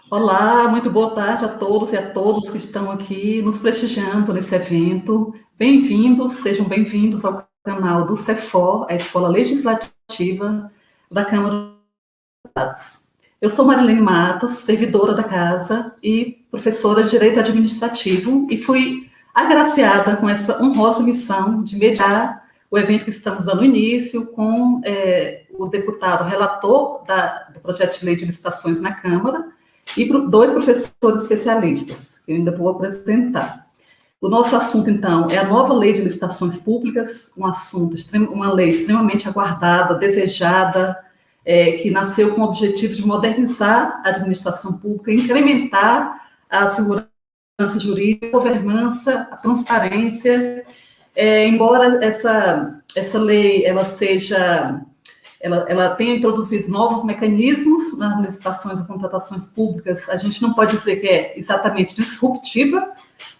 Olá, muito boa tarde a todos e a todas que estão aqui nos prestigiando nesse evento. Bem-vindos, sejam bem-vindos ao canal do CEFOR, a Escola Legislativa da Câmara dos Deputados. Eu sou Marilene Matos, servidora da casa e professora de Direito Administrativo, e fui agraciada com essa honrosa missão de mediar o evento que estamos dando início com o deputado relator do projeto de lei de licitações na Câmara, e dois professores especialistas, que eu ainda vou apresentar. O nosso assunto, então, é a nova lei de licitações públicas, uma lei extremamente aguardada, desejada, que nasceu com o objetivo de modernizar a administração pública, incrementar a segurança jurídica, a governança, a transparência. Embora essa lei ela tem introduzido novos mecanismos nas licitações e contratações públicas, a gente não pode dizer que é exatamente disruptiva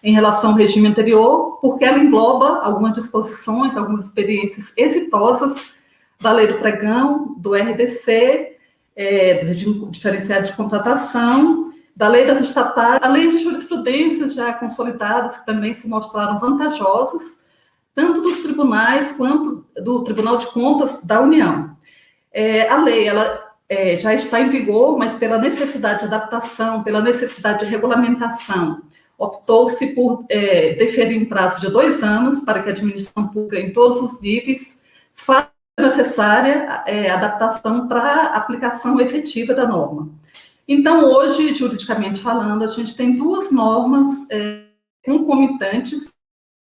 em relação ao regime anterior, porque ela engloba algumas disposições, algumas experiências exitosas da lei do pregão, do RDC, do regime diferenciado de contratação, da lei das estatais, além de jurisprudências já consolidadas que também se mostraram vantajosas, tanto dos tribunais quanto do Tribunal de Contas da União. A lei já está em vigor, mas pela necessidade de adaptação, pela necessidade de regulamentação, optou-se por deferir um prazo de 2 anos para que a administração pública, em todos os níveis, faça a necessária adaptação para a aplicação efetiva da norma. Então, hoje, juridicamente falando, a gente tem duas normas concomitantes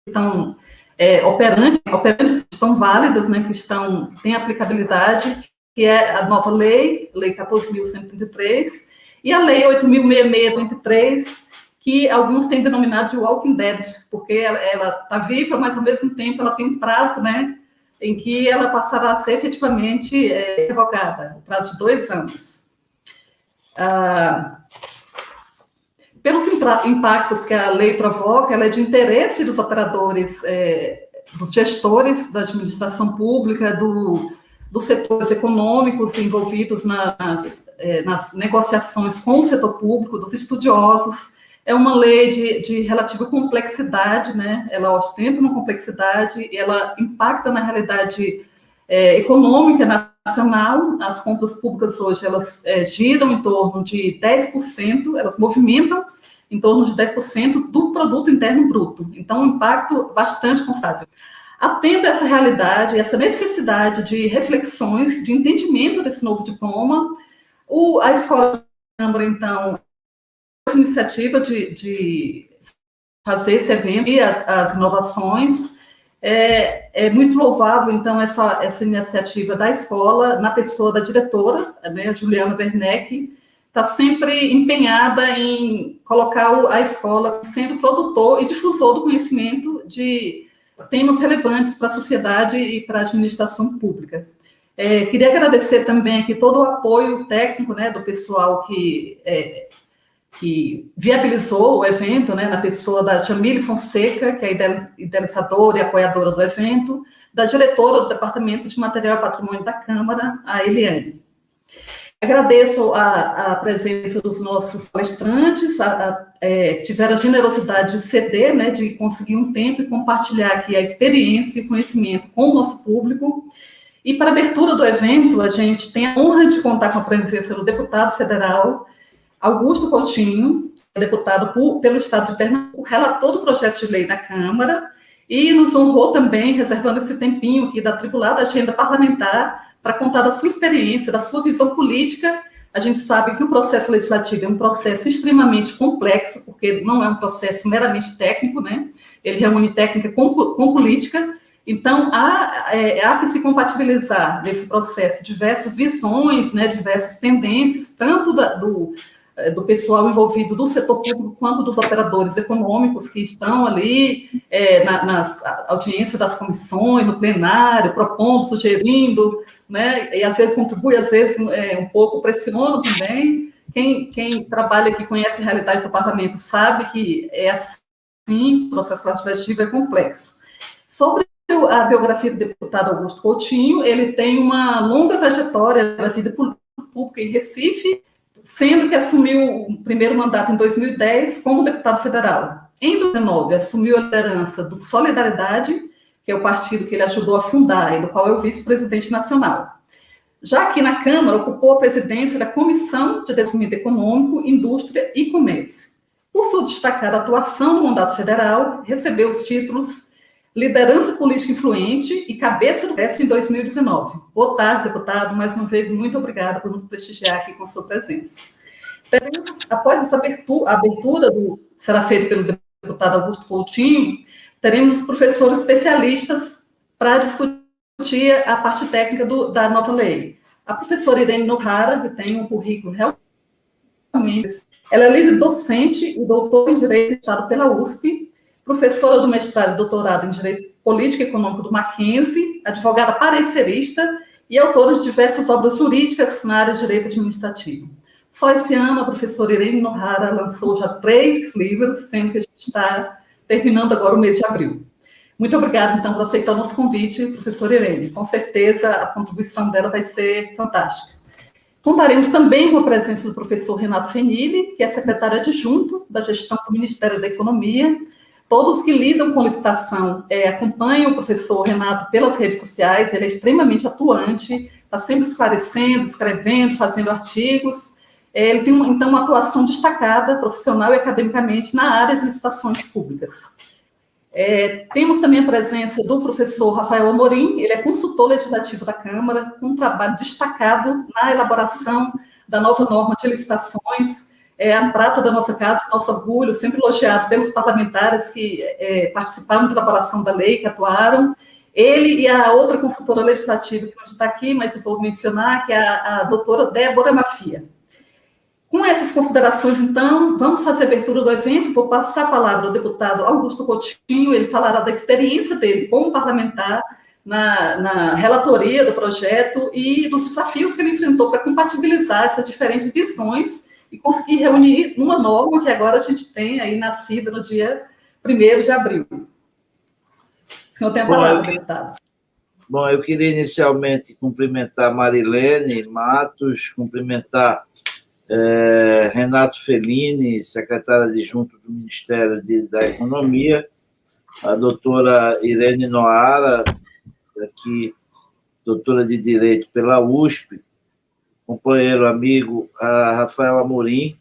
que estão operantes estão válidas, né, que têm aplicabilidade, que é a nova lei 14.133, e a lei 8.663, que alguns têm denominado de Walking Dead, porque ela está viva, mas, ao mesmo tempo, ela tem um prazo, né, em que ela passará a ser efetivamente revogada, o prazo de 2 anos. Pelos impactos que a lei provoca, ela é de interesse dos operadores, dos gestores da administração pública, dos setores econômicos envolvidos nas negociações com o setor público, dos estudiosos. É uma lei de relativa complexidade, né? Ela ostenta uma complexidade, ela impacta na realidade econômica nacional. As compras públicas hoje, elas giram em torno de 10%, elas movimentam em torno de 10% do produto interno bruto. Então, um impacto bastante considerável. Atento a essa realidade, essa necessidade de reflexões, de entendimento desse novo diploma, a Escola de Câmara, então, a iniciativa de fazer esse evento e as inovações. É muito louvável, então, essa iniciativa da escola, na pessoa da diretora, né, a Juliana Werneck, está sempre empenhada em colocar a escola sendo produtor e difusor do conhecimento de temas relevantes para a sociedade e para a administração pública. Queria agradecer também aqui todo o apoio técnico, né, do pessoal que viabilizou o evento, né, na pessoa da Jamile Fonseca, que é idealizadora e apoiadora do evento, da diretora do Departamento de Material e Patrimônio da Câmara, a Eliane. Agradeço a presença dos nossos palestrantes, que tiveram a generosidade de ceder, né, de conseguir um tempo e compartilhar aqui a experiência e conhecimento com o nosso público. E para a abertura do evento, a gente tem a honra de contar com a presença do deputado federal Augusto Coutinho, deputado pelo Estado de Pernambuco, relator do projeto de lei na Câmara, e nos honrou também, reservando esse tempinho aqui da atribulada agenda parlamentar, para contar da sua experiência, da sua visão política. A gente sabe que o processo legislativo é um processo extremamente complexo, porque não é um processo meramente técnico, né? Ele reúne técnica com política. Então, há que se compatibilizar nesse processo diversas visões, né, diversas tendências, tanto do pessoal envolvido do setor público quanto dos operadores econômicos que estão ali nas audiências das comissões, no plenário, propondo, sugerindo, né, e às vezes contribui, às vezes um pouco pressiona também. Quem trabalha aqui, conhece a realidade do parlamento, sabe que é assim, o processo legislativo é complexo. Sobre a biografia do deputado Augusto Coutinho, ele tem uma longa trajetória na vida pública em Recife, sendo que assumiu o primeiro mandato em 2010 como deputado federal. Em 2019, assumiu a liderança do Solidariedade, que é o partido que ele ajudou a fundar e do qual é o vice-presidente nacional. Já aqui na Câmara, ocupou a presidência da Comissão de Desenvolvimento Econômico, Indústria e Comércio. Por sua destacada atuação no mandato federal, recebeu os títulos Liderança Política Influente e Cabeça do Congresso em 2019. Boa tarde, deputado. Mais uma vez, muito obrigada por nos prestigiar aqui com sua presença. Teremos, após essa abertura será feita pelo deputado Augusto Coutinho, teremos os professores especialistas para discutir a parte técnica da nova lei. A professora Irene Nohara, que tem um currículo realmente... Ela é livre docente e doutora em Direito Estado pela USP, professora do mestrado e doutorado em Direito Político e Econômico do Mackenzie, advogada parecerista e autora de diversas obras jurídicas na área de Direito Administrativo. Só esse ano, a professora Irene Nohara lançou já 3 livros, sendo que a gente está terminando agora o mês de abril. Muito obrigada, então, por aceitar o nosso convite, professora Irene. Com certeza, a contribuição dela vai ser fantástica. Contaremos também com a presença do professor Renato Fenili, que é secretário adjunto da gestão do Ministério da Economia. Todos que lidam com licitação acompanham o professor Renato pelas redes sociais, ele é extremamente atuante, está sempre esclarecendo, escrevendo, fazendo artigos. Ele tem, então, uma atuação destacada, profissional e academicamente, na área de licitações públicas. Temos também a presença do professor Rafael Amorim, ele é consultor legislativo da Câmara, com um trabalho destacado na elaboração da nova norma de licitações, a prata da nossa casa, nosso orgulho, sempre elogiado pelos parlamentares que participaram da elaboração da lei, que atuaram. Ele e a outra consultora legislativa, que não está aqui, mas eu vou mencionar, que é a doutora Débora Mafia. Com essas considerações, então, vamos fazer a abertura do evento. Vou passar a palavra ao deputado Augusto Coutinho, ele falará da experiência dele como parlamentar na relatoria do projeto e dos desafios que ele enfrentou para compatibilizar essas diferentes visões e conseguir reunir uma norma que agora a gente tem aí nascida no dia 1º de abril. O senhor tem a palavra, deputado. Bom, eu queria inicialmente cumprimentar Marilene Matos, cumprimentar Renato Fellini, secretário adjunto do Ministério da Economia, a doutora Irene Nohara, aqui, doutora de Direito pela USP, companheiro, amigo, Rafael Amorim,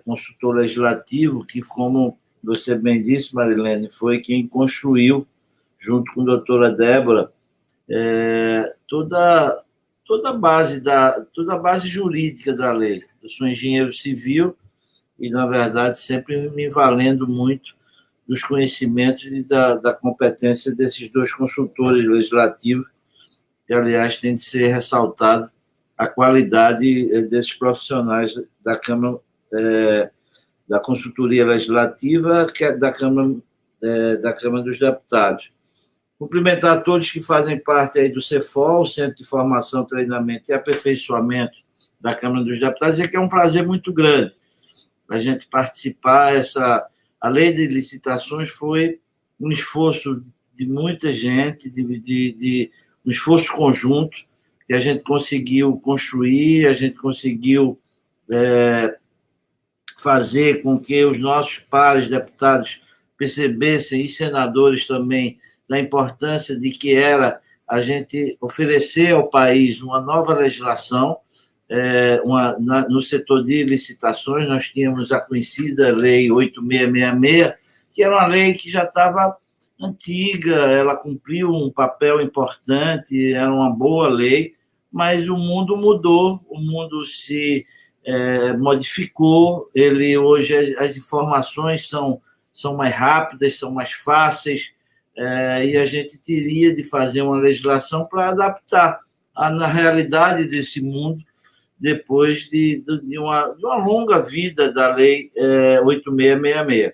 consultor legislativo, que, como você bem disse, Marilene, foi quem construiu, junto com a doutora Débora, toda a base jurídica da lei. Eu sou engenheiro civil e, na verdade, sempre me valendo muito dos conhecimentos e da competência desses 2 consultores legislativos, que, aliás, tem de ser ressaltado a qualidade desses profissionais da Câmara, da Consultoria Legislativa, que é da Câmara dos Deputados. Cumprimentar a todos que fazem parte aí do CEFOL, Centro de Formação, Treinamento e Aperfeiçoamento da Câmara dos Deputados, e que é um prazer muito grande a gente participar. A lei de licitações foi um esforço de muita gente, um esforço conjunto, que a gente conseguiu construir, a gente conseguiu fazer com que os nossos pares deputados percebessem, e senadores também, da importância de que era a gente oferecer ao país uma nova legislação. No setor de licitações, nós tínhamos a conhecida Lei 8666, que era uma lei que já estava antiga, ela cumpriu um papel importante, era uma boa lei, mas o mundo mudou, o mundo se modificou, hoje as informações são mais rápidas, são mais fáceis, e a gente teria de fazer uma legislação para adaptar na realidade desse mundo, depois de uma longa vida da Lei 8666.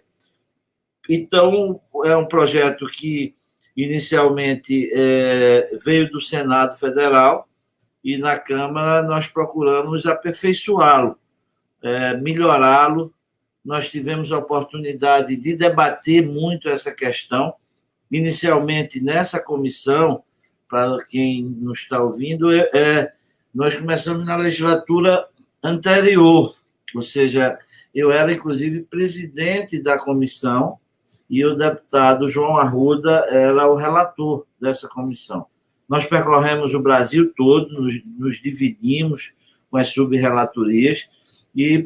Então, é um projeto que, inicialmente, veio do Senado Federal, e na Câmara nós procuramos aperfeiçoá-lo, melhorá-lo. Nós tivemos a oportunidade de debater muito essa questão. Inicialmente, nessa comissão, para quem nos está ouvindo, nós começamos na legislatura anterior, ou seja, eu era, inclusive, presidente da comissão e o deputado João Arruda era o relator dessa comissão. Nós percorremos o Brasil todo, nos dividimos com as subrelatorias e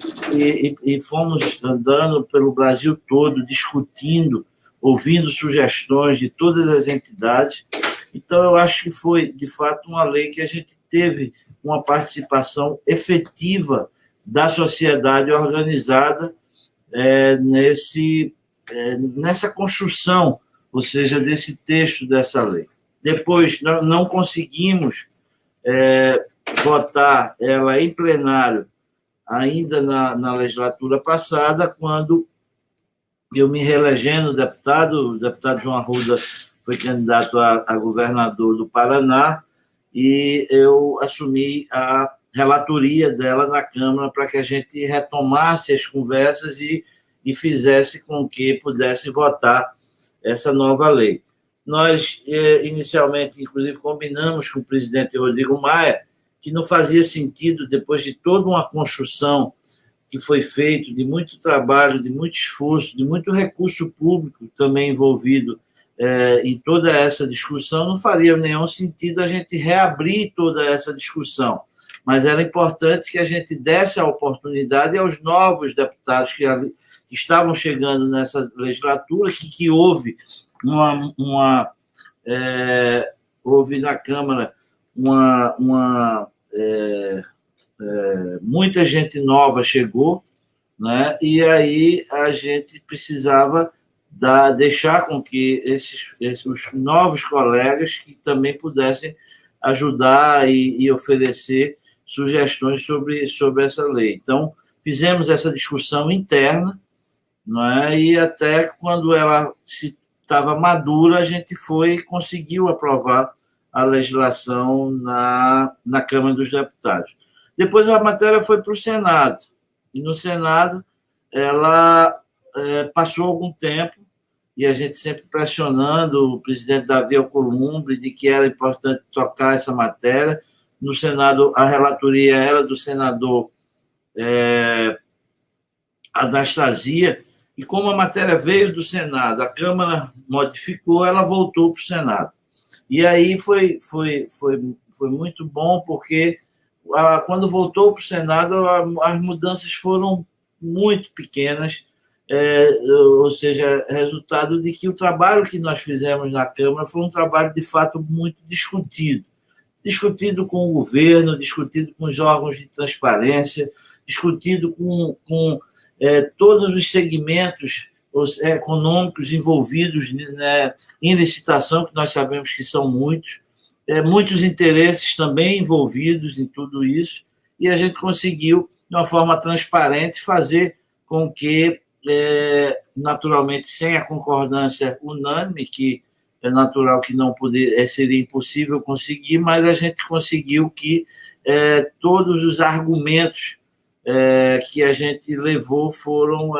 fomos andando pelo Brasil todo, discutindo, ouvindo sugestões de todas as entidades. Então, eu acho que foi, de fato, uma lei que a gente teve uma participação efetiva da sociedade organizada nessa construção, ou seja, desse texto dessa lei. Depois, não conseguimos votar ela em plenário ainda na legislatura passada, quando eu me reelegendo deputado, o deputado João Arruda foi candidato a governador do Paraná, e eu assumi a relatoria dela na Câmara para que a gente retomasse as conversas e fizesse com que pudesse votar essa nova lei. Nós, inicialmente, inclusive, combinamos com o presidente Rodrigo Maia que não fazia sentido, depois de toda uma construção que foi feita, de muito trabalho, de muito esforço, de muito recurso público também envolvido em toda essa discussão, não faria nenhum sentido a gente reabrir toda essa discussão. Mas era importante que a gente desse a oportunidade aos novos deputados que estavam chegando nessa legislatura, que houve houve na Câmara muita gente nova chegou, né? E aí a gente precisava deixar com que os novos colegas que também pudessem ajudar e oferecer sugestões sobre essa lei. Então, fizemos essa discussão interna, não é? E até quando ela estava madura, a gente conseguiu aprovar a legislação na Câmara dos Deputados. Depois a matéria foi para o Senado, e no Senado ela passou algum tempo, e a gente sempre pressionando o presidente Davi Alcolumbre de que era importante tocar essa matéria. No Senado, a relatoria era do senador Anastasia, e como a matéria veio do Senado, a Câmara modificou, ela voltou para o Senado. E aí foi muito bom, porque quando voltou para o Senado, as mudanças foram muito pequenas, ou seja, resultado de que o trabalho que nós fizemos na Câmara foi um trabalho, de fato, muito discutido com o governo, discutido com os órgãos de transparência, discutido com todos os segmentos econômicos envolvidos, né, em licitação, que nós sabemos que são muitos, muitos interesses também envolvidos em tudo isso, e a gente conseguiu, de uma forma transparente, fazer com que, naturalmente, sem a concordância unânime, que é natural que não seria impossível conseguir, mas a gente conseguiu que todos os argumentos que a gente levou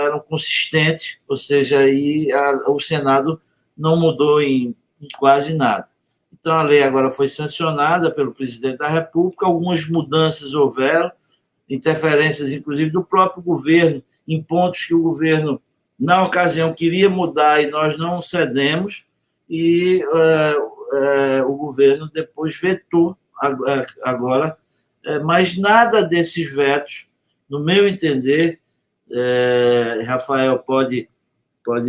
eram consistentes, ou seja, aí o Senado não mudou em quase nada. Então, a lei agora foi sancionada pelo presidente da República, algumas mudanças houveram, interferências, inclusive, do próprio governo, em pontos que o governo, na ocasião, queria mudar e nós não cedemos, e o governo depois vetou agora, mas nada desses vetos, no meu entender, Rafael pode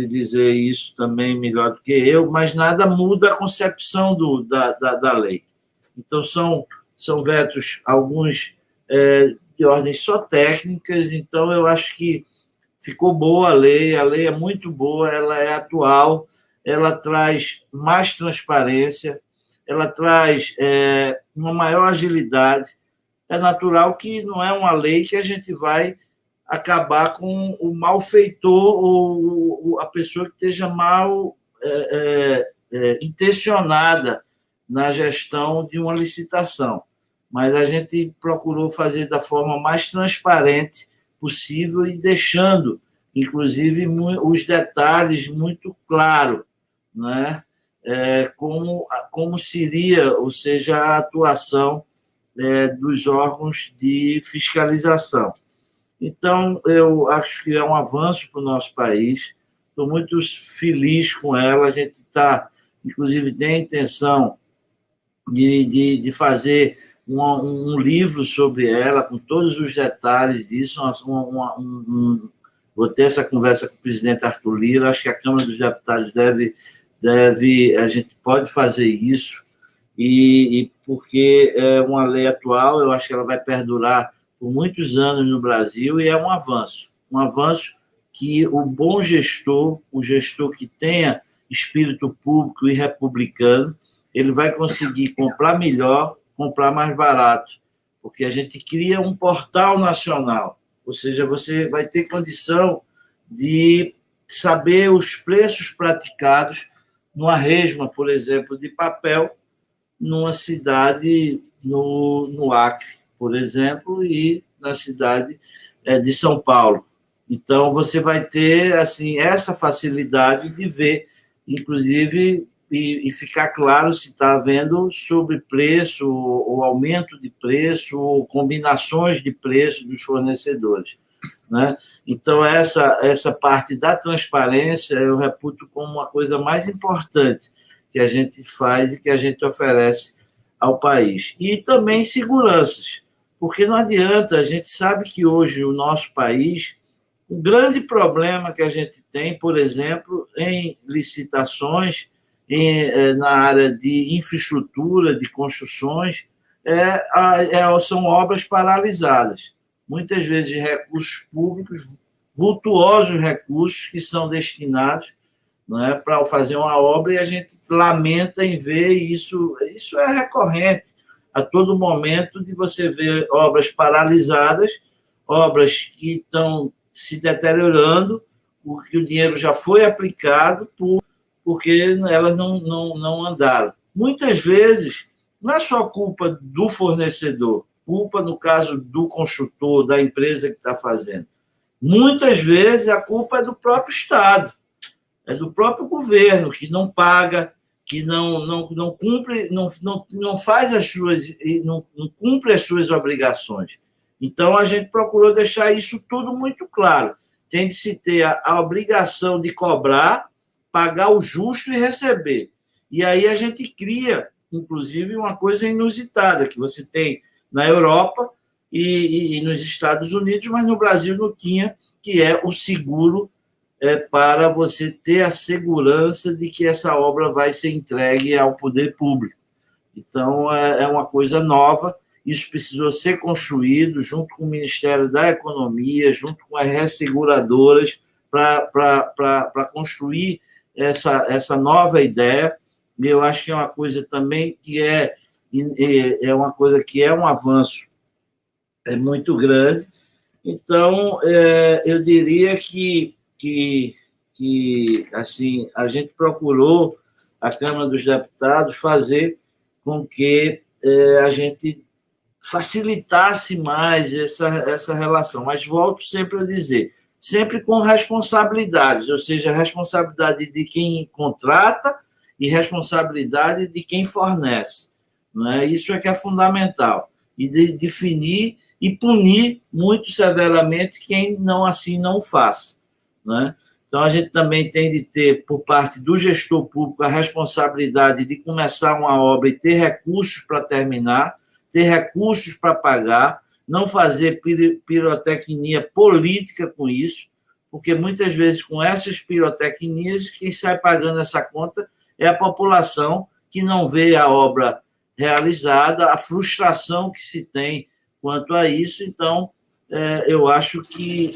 dizer isso também melhor do que eu, mas nada muda a concepção da lei. Então, são vetos, alguns de ordem só técnicas, então eu acho que ficou boa a lei é muito boa, ela é atual, ela traz mais transparência, ela traz uma maior agilidade. É natural que não é uma lei que a gente vai acabar com o malfeitor ou a pessoa que esteja mal intencionada na gestão de uma licitação. Mas a gente procurou fazer da forma mais transparente possível e deixando, inclusive, os detalhes muito claros, né? Como seria, ou seja, a atuação dos órgãos de fiscalização. Então, eu acho que é um avanço para o nosso país. Estou muito feliz com ela. A gente está, inclusive, tem a intenção de fazer um livro sobre ela, com todos os detalhes disso. Vou ter essa conversa com o presidente Arthur Lira. Acho que a Câmara dos Deputados a gente pode fazer isso, e porque é uma lei atual, eu acho que ela vai perdurar por muitos anos no Brasil, e é um avanço que o bom gestor, o gestor que tenha espírito público e republicano, ele vai conseguir comprar melhor, comprar mais barato, porque a gente cria um portal nacional, ou seja, você vai ter condição de saber os preços praticados numa resma, por exemplo, de papel, numa cidade no Acre, por exemplo, e na cidade de São Paulo. Então, você vai ter assim, essa facilidade de ver, inclusive, e ficar claro se está havendo sobrepreço, ou aumento de preço, ou combinações de preço dos fornecedores, né? Então, essa parte da transparência eu reputo como uma coisa mais importante que a gente faz e que a gente oferece ao país. E também seguranças, porque não adianta, a gente sabe que hoje o nosso país, o grande problema que a gente tem, por exemplo, em licitações, na área de infraestrutura, de construções, são obras paralisadas. Muitas vezes recursos públicos, vultuosos recursos que são destinados, né, para fazer uma obra, e a gente lamenta em ver isso. Isso é recorrente a todo momento, de você ver obras paralisadas, obras que estão se deteriorando, porque o dinheiro já foi aplicado, porque elas não andaram. Muitas vezes, não é só culpa do fornecedor, culpa, no caso do construtor, da empresa que está fazendo. Muitas vezes, a culpa é do próprio Estado, é do próprio governo, que não paga, que não cumpre, não faz não cumpre as suas obrigações. Então, a gente procurou deixar isso tudo muito claro. Tem de se ter a obrigação de cobrar, pagar o justo e receber. E aí a gente cria, inclusive, uma coisa inusitada, que você tem na Europa e nos Estados Unidos, mas no Brasil não tinha, que é o seguro, para você ter a segurança de que essa obra vai ser entregue ao poder público. Então, é uma coisa nova. Isso precisou ser construído junto com o Ministério da Economia, junto com as resseguradoras, para construir essa nova ideia. E eu acho que é uma coisa também que é uma coisa que é um avanço muito grande. Então, eu diria que assim, a gente procurou, a Câmara dos Deputados, fazer com que a gente facilitasse mais essa relação. Mas volto sempre a dizer, sempre com responsabilidades, ou seja, responsabilidade de quem contrata e responsabilidade de quem fornece. Não é? Isso é que é fundamental. E de definir e punir muito severamente quem assim não faz. Né? Então, a gente também tem de ter, por parte do gestor público, a responsabilidade de começar uma obra e ter recursos para terminar, ter recursos para pagar, não fazer pirotecnia política com isso, porque muitas vezes com essas pirotecnias, quem sai pagando essa conta é a população que não vê a obra realizada, a frustração que se tem quanto a isso. Então, eu acho que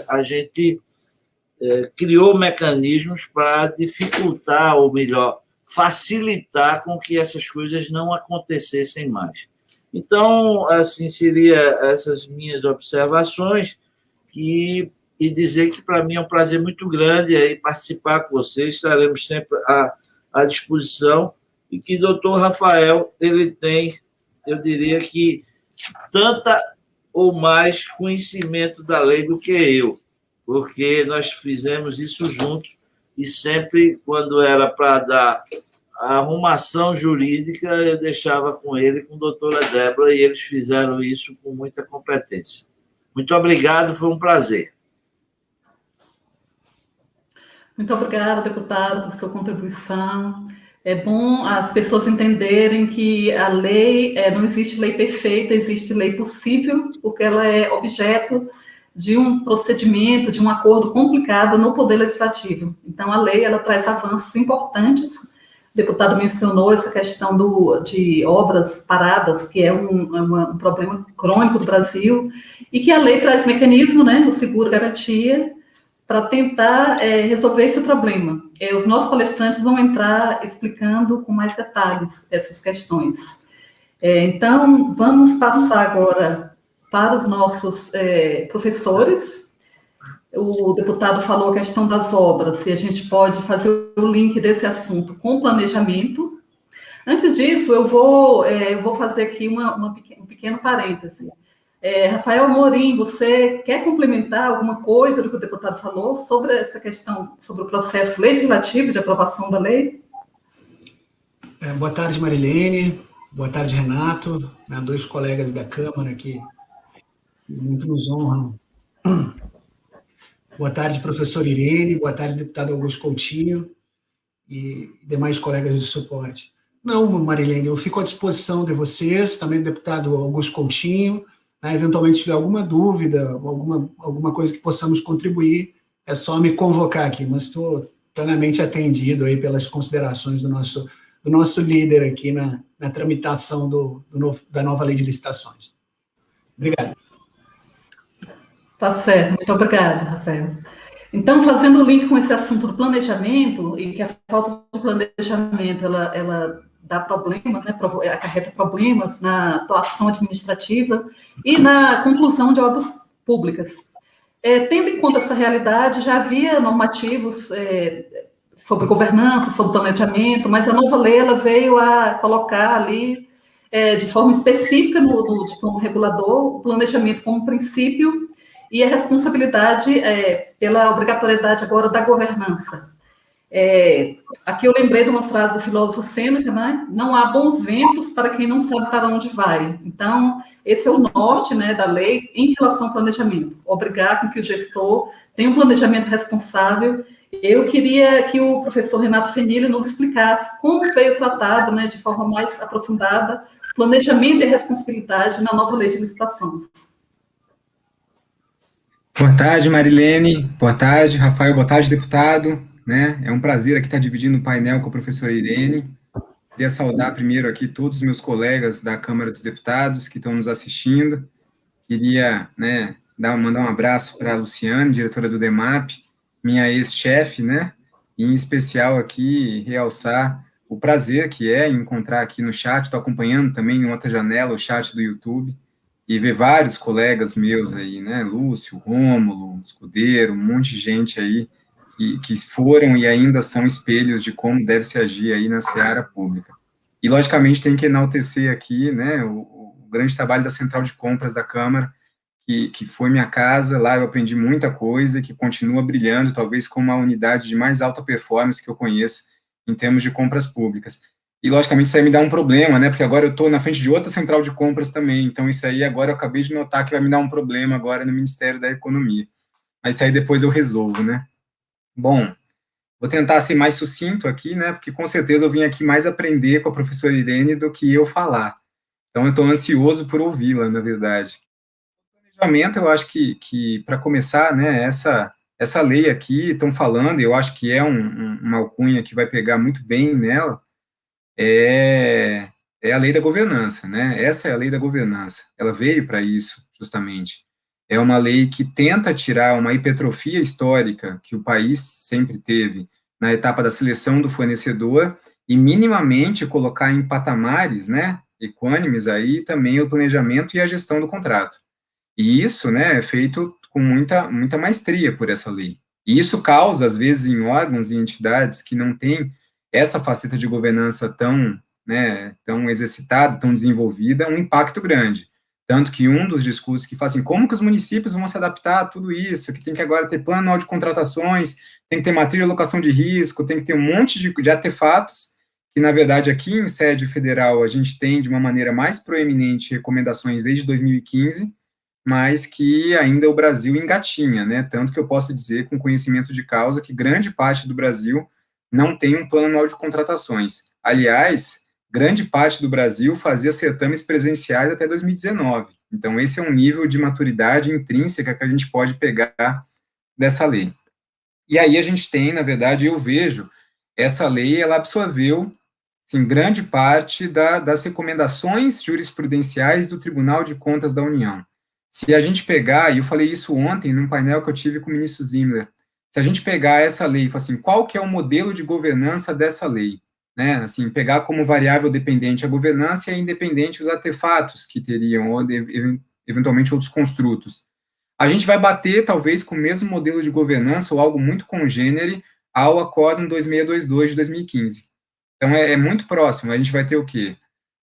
a gente criou mecanismos para dificultar, ou melhor, facilitar com que essas coisas não acontecessem mais. Então, assim, seria essas minhas observações, e dizer que, para mim, é um prazer muito grande aí participar com vocês, estaremos sempre à disposição, e que o doutor Rafael, ele tem, eu diria que, tanta ou mais conhecimento da lei do que eu, porque nós fizemos isso juntos, e sempre, quando era para dar a arrumação jurídica eu deixava com ele, com a doutora Débora, e eles fizeram isso com muita competência. Muito obrigado, foi um prazer. Muito obrigada, deputado, por sua contribuição. É bom as pessoas entenderem que a lei, não existe lei perfeita, existe lei possível, porque ela é objeto de um procedimento, de um acordo complicado no Poder Legislativo. Então, a lei, ela traz avanços importantes. O deputado mencionou essa questão de obras paradas, que é um problema crônico do Brasil, e que a lei traz mecanismo, né, o seguro-garantia, para tentar resolver esse problema. Os nossos palestrantes vão entrar explicando com mais detalhes essas questões. Então, vamos passar agora para os nossos professores. O deputado falou a questão das obras, se a gente pode fazer o link desse assunto com o planejamento. Antes disso, eu vou fazer aqui um pequeno parêntese. Rafael Amorim, você quer complementar alguma coisa do que o deputado falou sobre essa questão, sobre o processo legislativo de aprovação da lei? Boa tarde, Marilene. Boa tarde, Renato. Dois colegas da Câmara que muito nos honram. Boa tarde, professor Irene. Boa tarde, deputado Augusto Coutinho e demais colegas de suporte. Não, Marilene, eu fico à disposição de vocês, também do deputado Augusto Coutinho. Eventualmente, se tiver alguma dúvida, alguma coisa que possamos contribuir, é só me convocar aqui, mas estou plenamente atendido aí pelas considerações do nosso líder aqui na tramitação da nova lei de licitações. Obrigado. Tá certo, muito obrigada, Rafael. Então, fazendo o link com esse assunto do planejamento, e que a falta de planejamento, ela dá problemas, né, acarreta problemas na atuação administrativa e na conclusão de obras públicas. Tendo em conta essa realidade, já havia normativos sobre governança, sobre planejamento, mas a nova lei ela veio a colocar ali, de forma específica no diploma regulador, o planejamento como princípio e a responsabilidade pela obrigatoriedade agora da governança. Aqui eu lembrei de uma frase do filósofo Sêneca, né? Não há bons ventos para quem não sabe para onde vai. Então, esse é o norte, né, da lei em relação ao planejamento. Obrigar com que o gestor tenha um planejamento responsável. Eu queria que o professor Renato Fenili nos explicasse como veio tratado, né, de forma mais aprofundada, planejamento e responsabilidade na nova lei de licitações. Boa tarde, Marilene. Boa tarde, Rafael. Boa tarde, deputado. É um prazer aqui estar dividindo o painel com a professora Irene. Queria saudar primeiro aqui todos os meus colegas da Câmara dos Deputados que estão nos assistindo. Queria mandar um abraço para a Luciane, diretora do DEMAP, minha ex-chefe, e em especial aqui realçar o prazer que é encontrar aqui no chat. Estou acompanhando também em outra janela o chat do YouTube e ver vários colegas meus aí, Lúcio, Rômulo, Escudeiro, um monte de gente aí que foram e ainda são espelhos de como deve se agir aí na seara pública. E, logicamente, tem que enaltecer aqui, o grande trabalho da Central de Compras da Câmara, que foi minha casa, lá eu aprendi muita coisa, que continua brilhando, talvez como a unidade de mais alta performance que eu conheço em termos de compras públicas. E, logicamente, isso aí me dá um problema, porque agora eu estou na frente de outra Central de Compras também, então isso aí agora eu acabei de notar que vai me dar um problema agora no Ministério da Economia. Mas isso aí depois eu resolvo, Bom, vou tentar ser mais sucinto aqui, porque com certeza eu vim aqui mais aprender com a professora Irene do que eu falar. Então, eu estou ansioso por ouvi-la, na verdade. O planejamento, eu acho que para começar, essa lei aqui, estão falando, eu acho que é uma alcunha que vai pegar muito bem nela, é a lei da governança, Essa é a lei da governança. Ela veio para isso, justamente. É uma lei que tenta tirar uma hipertrofia histórica que o país sempre teve na etapa da seleção do fornecedor e minimamente colocar em patamares, equânimes aí também o planejamento e a gestão do contrato. E isso, é feito com muita maestria por essa lei. E isso causa, às vezes, em órgãos e entidades que não têm essa faceta de governança tão exercitada, tão desenvolvida, um impacto grande. Tanto que um dos discursos que fala assim, como que os municípios vão se adaptar a tudo isso, que tem que agora ter plano anual de contratações, tem que ter matriz de alocação de risco, tem que ter um monte de artefatos que, na verdade, aqui em sede federal, a gente tem, de uma maneira mais proeminente, recomendações desde 2015, mas que ainda o Brasil engatinha, né? Tanto que eu posso dizer, com conhecimento de causa, que grande parte do Brasil não tem um plano anual de contratações. Aliás, grande parte do Brasil fazia certames presenciais até 2019. Então, esse é um nível de maturidade intrínseca que a gente pode pegar dessa lei. E aí a gente tem, na verdade, eu vejo, essa lei, ela absorveu, sim, grande parte das recomendações jurisprudenciais do Tribunal de Contas da União. Se a gente pegar, e eu falei isso ontem num painel que eu tive com o ministro Zimmer, se a gente pegar essa lei e falar assim, qual que é o modelo de governança dessa lei? Né, assim, pegar como variável dependente a governança e independente os artefatos que teriam, ou eventualmente outros construtos. A gente vai bater, talvez, com o mesmo modelo de governança ou algo muito congênere ao Acórdão 2622 de 2015. Então, é muito próximo. A gente vai ter o quê?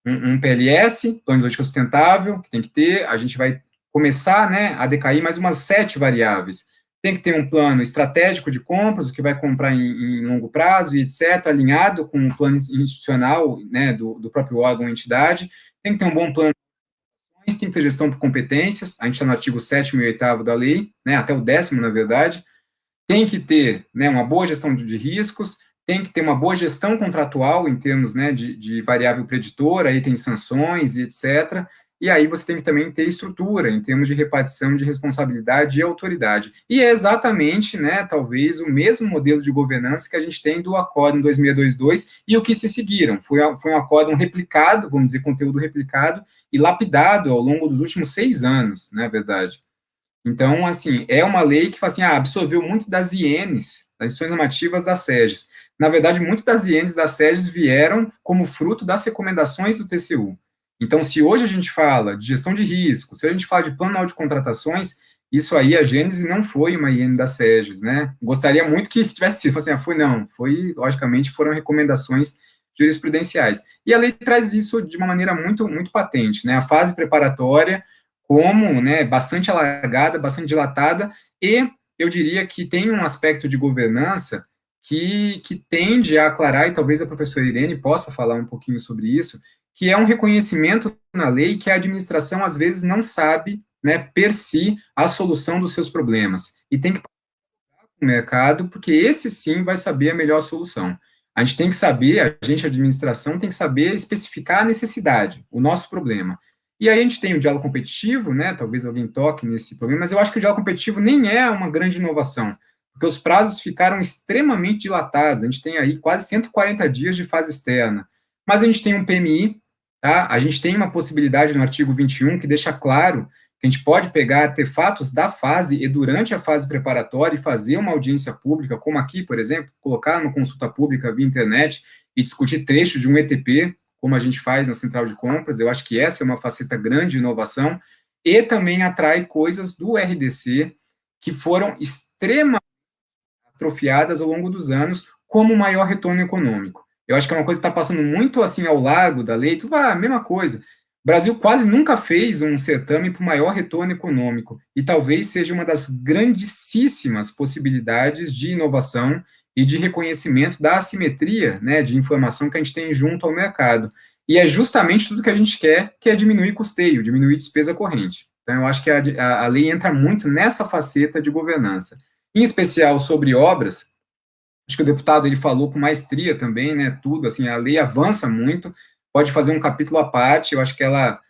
Um PLS, Plano de Logística Sustentável, que tem que ter, a gente vai começar, né, a decair mais umas 7 variáveis. Tem que ter um plano estratégico de compras, o que vai comprar em longo prazo, e etc., alinhado com o plano institucional, né, do próprio órgão ou entidade. Tem que ter um bom plano, tem que ter gestão por competências, a gente está no artigo 7º e 8º da lei, né, até o 10º, na verdade. Tem que ter, né, uma boa gestão de riscos, tem que ter uma boa gestão contratual em termos, né, de variável preditora, aí tem sanções e etc., e aí você tem que também ter estrutura em termos de repartição de responsabilidade e autoridade. E é exatamente, né, talvez, o mesmo modelo de governança que a gente tem do Acórdão 2622 e o que se seguiram. Foi um acórdão replicado, vamos dizer, conteúdo replicado e lapidado ao longo dos últimos 6 anos, na verdade. Então, assim, é uma lei que assim, absorveu muito das INs, das instituições normativas das SEGES. Na verdade, muito das INs das SEGES vieram como fruto das recomendações do TCU. Então, se hoje a gente fala de gestão de risco, se a gente fala de plano anual de contratações, isso aí, a gênese não foi uma IN da SEGES, né? Gostaria muito que tivesse sido, assim, logicamente, foram recomendações jurisprudenciais. E a lei traz isso de uma maneira muito, muito patente, né? A fase preparatória, como, né, bastante alargada, bastante dilatada, e eu diria que tem um aspecto de governança que tende a aclarar, e talvez a professora Irene possa falar um pouquinho sobre isso, que é um reconhecimento na lei que a administração, às vezes, não sabe, né, per si, a solução dos seus problemas, e tem que passar para o mercado, porque esse, sim, vai saber a melhor solução. A gente tem que saber, a administração, tem que saber especificar a necessidade, o nosso problema. E aí a gente tem o diálogo competitivo, né, talvez alguém toque nesse problema, mas eu acho que o diálogo competitivo nem é uma grande inovação, porque os prazos ficaram extremamente dilatados, a gente tem aí quase 140 dias de fase externa, mas a gente tem um PMI, tá? A gente tem uma possibilidade no artigo 21 que deixa claro que a gente pode pegar artefatos da fase e durante a fase preparatória e fazer uma audiência pública, como aqui, por exemplo, colocar uma consulta pública via internet e discutir trechos de um ETP, como a gente faz na central de compras. Eu acho que essa é uma faceta grande de inovação, e também atrai coisas do RDC que foram extremamente atrofiadas ao longo dos anos, como maior retorno econômico. Eu acho que é uma coisa que está passando muito assim ao largo da lei, tudo a mesma coisa. O Brasil quase nunca fez um certame para o maior retorno econômico, e talvez seja uma das grandíssimas possibilidades de inovação e de reconhecimento da assimetria, né, de informação que a gente tem junto ao mercado. E é justamente tudo que a gente quer, que é diminuir custeio, diminuir despesa corrente. Então, eu acho que a lei entra muito nessa faceta de governança. Em especial sobre obras, acho que o deputado ele falou com maestria também, né, tudo, assim, a lei avança muito, pode fazer um capítulo à parte, eu acho que ela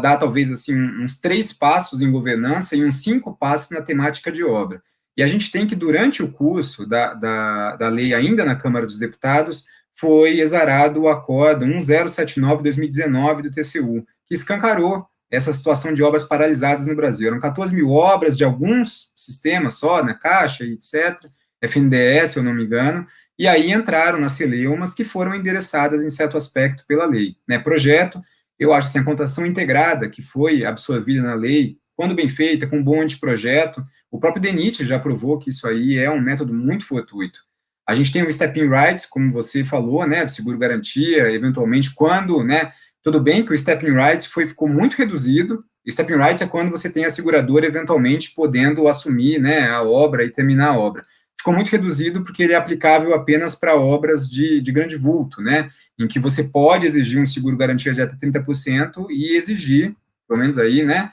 dá, talvez, assim, uns 3 passos em governança e uns 5 passos na temática de obra. E a gente tem que, durante o curso da lei, ainda na Câmara dos Deputados, foi exarado o Acórdão 1079/2019 do TCU, que escancarou essa situação de obras paralisadas no Brasil. Eram 14 mil obras de alguns sistemas só, na Caixa e etc., FNDES, se eu não me engano, e aí entraram nas celeumas que foram endereçadas em certo aspecto pela lei. Né, projeto, eu acho assim, a contratação integrada que foi absorvida na lei, quando bem feita, com um bom anteprojeto, o próprio DENIT já provou que isso aí é um método muito fortuito. A gente tem o Step-in Right, como você falou, né, do seguro-garantia, eventualmente, quando, né, tudo bem que o Step-in Right ficou muito reduzido. Step-in Right é quando você tem a seguradora, eventualmente, podendo assumir, né, a obra e terminar a obra. ficou muito reduzido porque ele é aplicável apenas para obras de grande vulto, né, em que você pode exigir um seguro garantia de até 30% e exigir, pelo menos aí, né,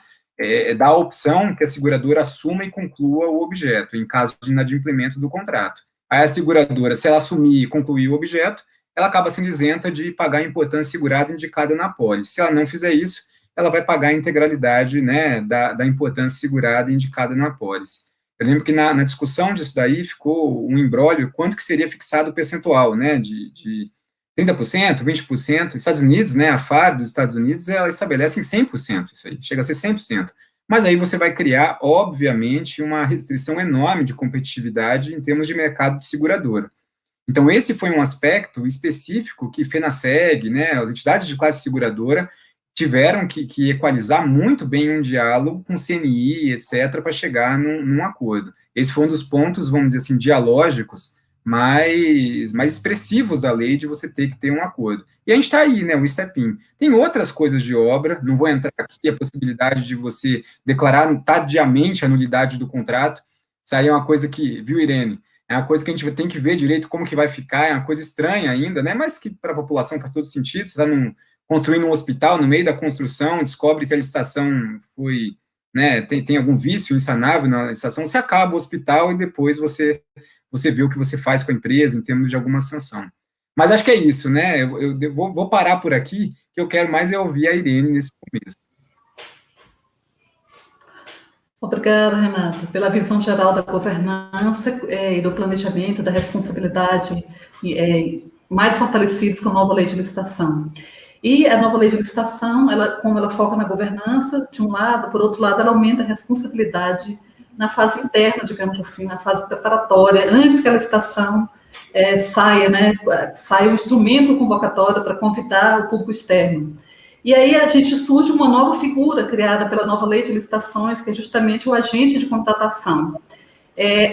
dar a opção que a seguradora assuma e conclua o objeto, em caso de inadimplemento do contrato. Aí a seguradora, se ela assumir e concluir o objeto, ela acaba sendo isenta de pagar a importância segurada indicada na apólice. Se ela não fizer isso, ela vai pagar a integralidade, né, da importância segurada indicada na apólice. Eu lembro que na discussão disso daí ficou um imbróglio, quanto que seria fixado o percentual, né, de 30%, 20%. Estados Unidos, né, a FAB dos Estados Unidos, ela estabelece em 100% isso aí, chega a ser 100%. Mas aí você vai criar, obviamente, uma restrição enorme de competitividade em termos de mercado de seguradora. Então, esse foi um aspecto específico que FENASSEG, né, as entidades de classe seguradora, tiveram que equalizar muito bem um diálogo com o CNI, etc., para chegar num acordo. Esse foi um dos pontos, vamos dizer assim, dialógicos mais expressivos da lei, de você ter que ter um acordo. E a gente está aí, né, o step-in. Tem outras coisas de obra, não vou entrar aqui, a possibilidade de você declarar tardiamente a nulidade do contrato, isso aí é uma coisa que, viu, Irene, é uma coisa que a gente tem que ver direito como que vai ficar, é uma coisa estranha ainda, né, mas que para a população faz todo sentido. Você está construindo um hospital, no meio da construção, descobre que a licitação foi, né, tem algum vício insanável na licitação, você acaba o hospital e depois você vê o que você faz com a empresa em termos de alguma sanção. Mas acho que é isso, né, eu vou parar por aqui, que eu quero mais ouvir a Irene nesse começo. Obrigada, Renato, pela visão geral da governança e do planejamento, da responsabilidade mais fortalecidos com a nova lei de licitação. E a nova lei de licitação, como ela foca na governança, de um lado, por outro lado, ela aumenta a responsabilidade na fase interna, digamos assim, na fase preparatória, antes que a licitação saia o instrumento convocatório para convidar o público externo. E aí surge uma nova figura criada pela nova lei de licitações, que é justamente o agente de contratação.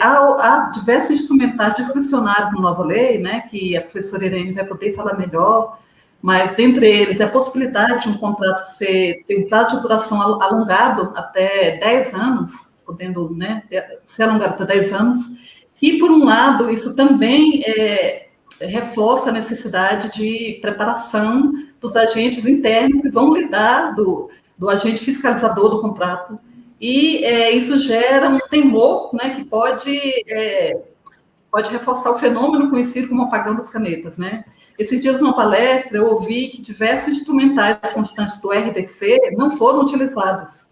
Há diversos instrumentários discricionários na nova lei, né, que a professora Irene vai poder falar melhor, mas, dentre eles, a possibilidade de um contrato ter um prazo de duração alongado até 10 anos, podendo, né, ser alongado até 10 anos, e, por um lado, isso também reforça a necessidade de preparação dos agentes internos que vão lidar do agente fiscalizador do contrato, e isso gera um temor, né, que pode reforçar o fenômeno conhecido como apagão das canetas, né? Esses dias, numa palestra, eu ouvi que diversos instrumentais constantes do RDC não foram utilizados.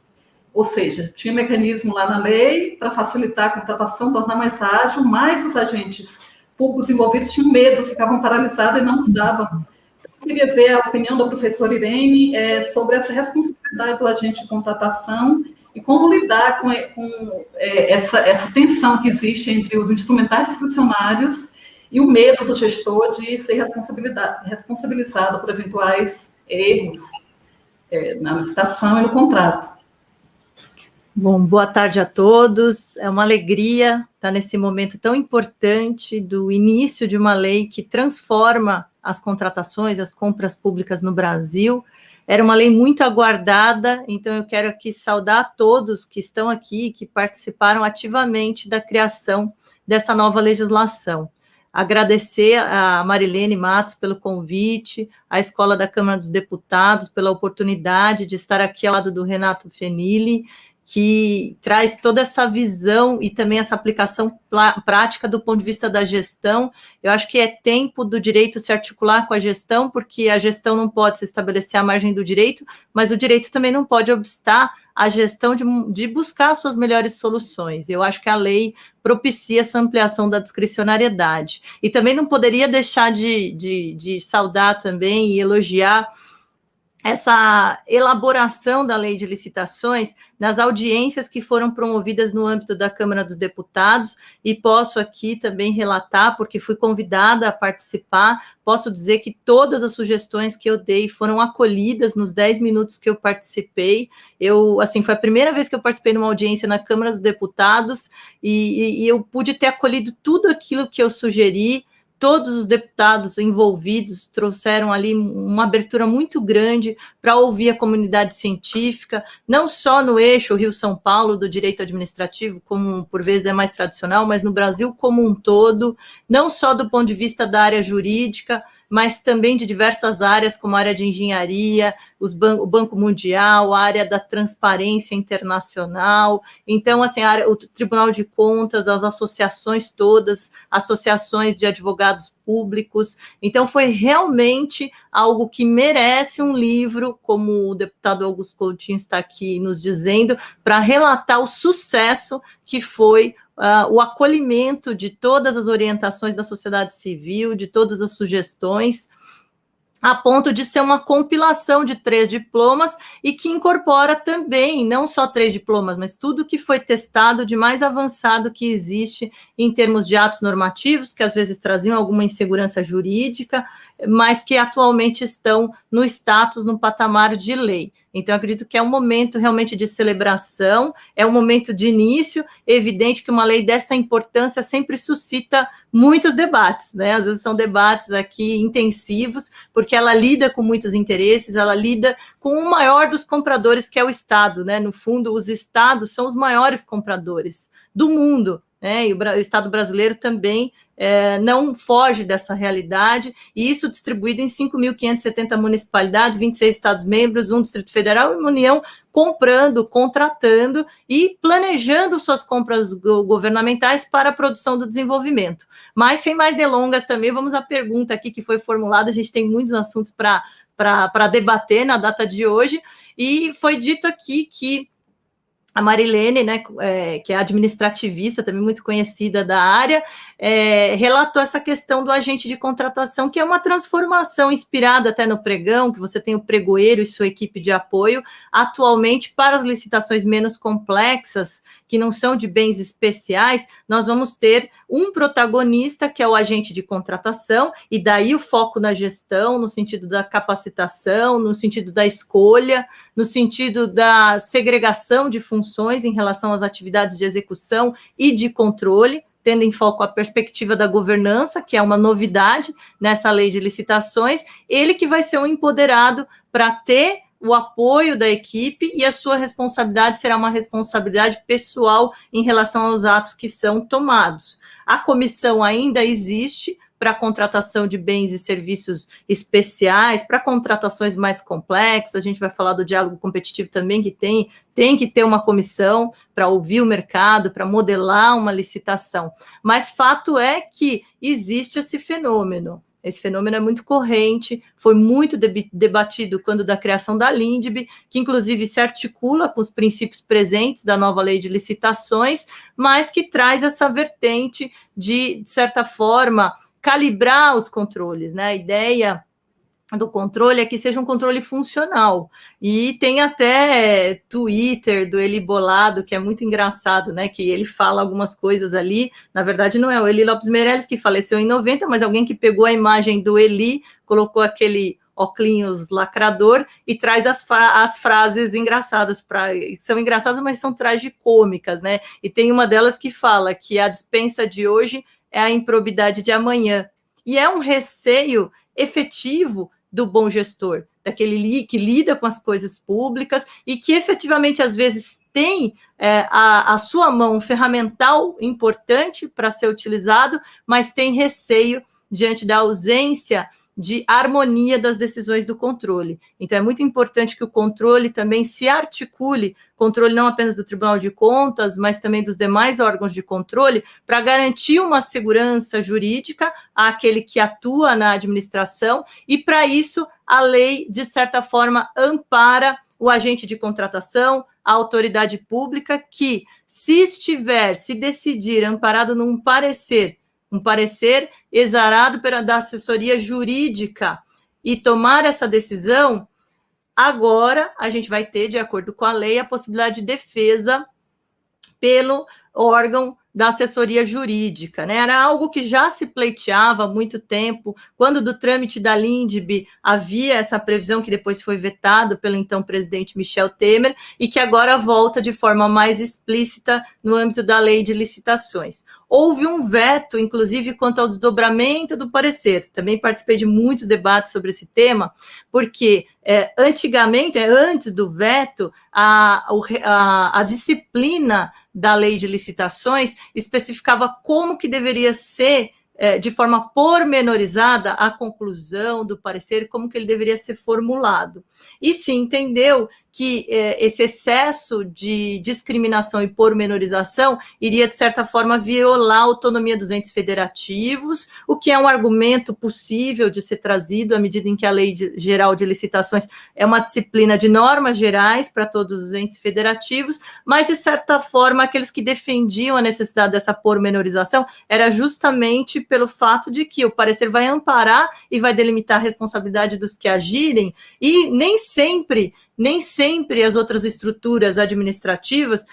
Ou seja, tinha mecanismo lá na lei para facilitar a contratação, tornar mais ágil, mas os agentes públicos envolvidos tinham medo, ficavam paralisados e não usavam. Eu queria ver a opinião da professora Irene sobre essa responsabilidade do agente de contratação e como lidar com essa tensão que existe entre os instrumentais discricionários e o medo do gestor de ser responsabilizado por eventuais erros na licitação e no contrato. Bom, boa tarde a todos. É uma alegria estar nesse momento tão importante do início de uma lei que transforma as contratações, as compras públicas no Brasil. Era uma lei muito aguardada, então eu quero aqui saudar a todos que estão aqui, que participaram ativamente da criação dessa nova legislação. Agradecer a Marilene Matos pelo convite, à Escola da Câmara dos Deputados pela oportunidade de estar aqui ao lado do Renato Fenili, que traz toda essa visão e também essa aplicação prática do ponto de vista da gestão. Eu acho que é tempo do direito se articular com a gestão, porque a gestão não pode se estabelecer à margem do direito, mas o direito também não pode obstar a gestão de buscar suas melhores soluções. Eu acho que a lei propicia essa ampliação da discricionariedade. E também não poderia deixar de saudar também e elogiar essa elaboração da lei de licitações nas audiências que foram promovidas no âmbito da Câmara dos Deputados, e posso aqui também relatar, porque fui convidada a participar, posso dizer que todas as sugestões que eu dei foram acolhidas nos 10 minutos que eu participei. Foi a primeira vez que eu participei numa audiência na Câmara dos Deputados, e eu pude ter acolhido tudo aquilo que eu sugeri, todos os deputados envolvidos trouxeram ali uma abertura muito grande para ouvir a comunidade científica, não só no eixo Rio-São Paulo do direito administrativo, como por vezes é mais tradicional, mas no Brasil como um todo, não só do ponto de vista da área jurídica, mas também de diversas áreas, como a área de engenharia, o Banco Mundial, a área da transparência internacional. Então, assim, o Tribunal de Contas, as associações todas, associações de advogados públicos. Então, foi realmente algo que merece um livro, como o deputado Augusto Coutinho está aqui nos dizendo, para relatar o sucesso que foi o acolhimento de todas as orientações da sociedade civil, de todas as sugestões, a ponto de ser uma compilação de 3 diplomas e que incorpora também, não só 3 diplomas, mas tudo que foi testado de mais avançado que existe em termos de atos normativos, que às vezes traziam alguma insegurança jurídica, mas que atualmente estão no status, no patamar de lei. Então, eu acredito que é um momento realmente de celebração, é um momento de início. É evidente que uma lei dessa importância sempre suscita muitos debates, né? Às vezes são debates aqui intensivos, porque ela lida com muitos interesses, ela lida com o maior dos compradores, que é o Estado, né? No fundo, os estados são os maiores compradores do mundo, né? E o Estado brasileiro também não foge dessa realidade, e isso distribuído em 5.570 municipalidades, 26 Estados-membros, 1 Distrito Federal e uma União, comprando, contratando e planejando suas compras governamentais para a produção do desenvolvimento. Mas, sem mais delongas também, vamos à pergunta aqui que foi formulada, a gente tem muitos assuntos para debater na data de hoje, e foi dito aqui que a Marilene, né, que é administrativista, também muito conhecida da área, relatou essa questão do agente de contratação, que é uma transformação inspirada até no pregão, que você tem o pregoeiro e sua equipe de apoio, atualmente para as licitações menos complexas, que não são de bens especiais, nós vamos ter um protagonista, que é o agente de contratação, e daí o foco na gestão, no sentido da capacitação, no sentido da escolha, no sentido da segregação de funções em relação às atividades de execução e de controle, tendo em foco a perspectiva da governança, que é uma novidade nessa lei de licitações, ele que vai ser um empoderado para ter o apoio da equipe, e a sua responsabilidade será uma responsabilidade pessoal em relação aos atos que são tomados. A comissão ainda existe para a contratação de bens e serviços especiais, para contratações mais complexas. A gente vai falar do diálogo competitivo também, que tem que ter uma comissão para ouvir o mercado, para modelar uma licitação. Mas fato é que existe esse fenômeno. Esse fenômeno é muito corrente, foi muito debatido quando da criação da LINDB, que inclusive se articula com os princípios presentes da nova lei de licitações, mas que traz essa vertente de certa forma, calibrar os controles, né? A ideia do controle é que seja um controle funcional, e tem até Twitter do Eli Bolado, que é muito engraçado, né, que ele fala algumas coisas ali, na verdade não é o Eli Lopes Meirelles, que faleceu em 90, mas alguém que pegou a imagem do Eli, colocou aquele óculos lacrador e traz as frases engraçadas, são engraçadas, mas são tragicômicas, né, e tem uma delas que fala que a dispensa de hoje é a improbidade de amanhã, e é um receio efetivo do bom gestor, daquele que lida com as coisas públicas e que efetivamente, às vezes, tem a sua mão ferramental importante para ser utilizado, mas tem receio diante da ausência de harmonia das decisões do controle. Então, é muito importante que o controle também se articule, controle não apenas do Tribunal de Contas, mas também dos demais órgãos de controle, para garantir uma segurança jurídica àquele que atua na administração, e para isso a lei, de certa forma, ampara o agente de contratação, a autoridade pública, que, se decidir amparado num parecer exarado da assessoria jurídica e tomar essa decisão, agora a gente vai ter, de acordo com a lei, a possibilidade de defesa pelo órgão da assessoria jurídica, né? Era algo que já se pleiteava há muito tempo, quando do trâmite da LINDB havia essa previsão que depois foi vetada pelo então presidente Michel Temer e que agora volta de forma mais explícita no âmbito da lei de licitações. Houve um veto, inclusive, quanto ao desdobramento do parecer. Também participei de muitos debates sobre esse tema, porque antigamente, antes do veto, a disciplina da lei de licitações especificava como que deveria ser, de forma pormenorizada, a conclusão do parecer, como que ele deveria ser formulado. E se entendeu que esse excesso de discriminação e pormenorização iria, de certa forma, violar a autonomia dos entes federativos, o que é um argumento possível de ser trazido à medida em que a Lei Geral de Licitações é uma disciplina de normas gerais para todos os entes federativos, mas, de certa forma, aqueles que defendiam a necessidade dessa pormenorização era justamente pelo fato de que o parecer vai amparar e vai delimitar a responsabilidade dos que agirem, e nem sempre as outras estruturas administrativas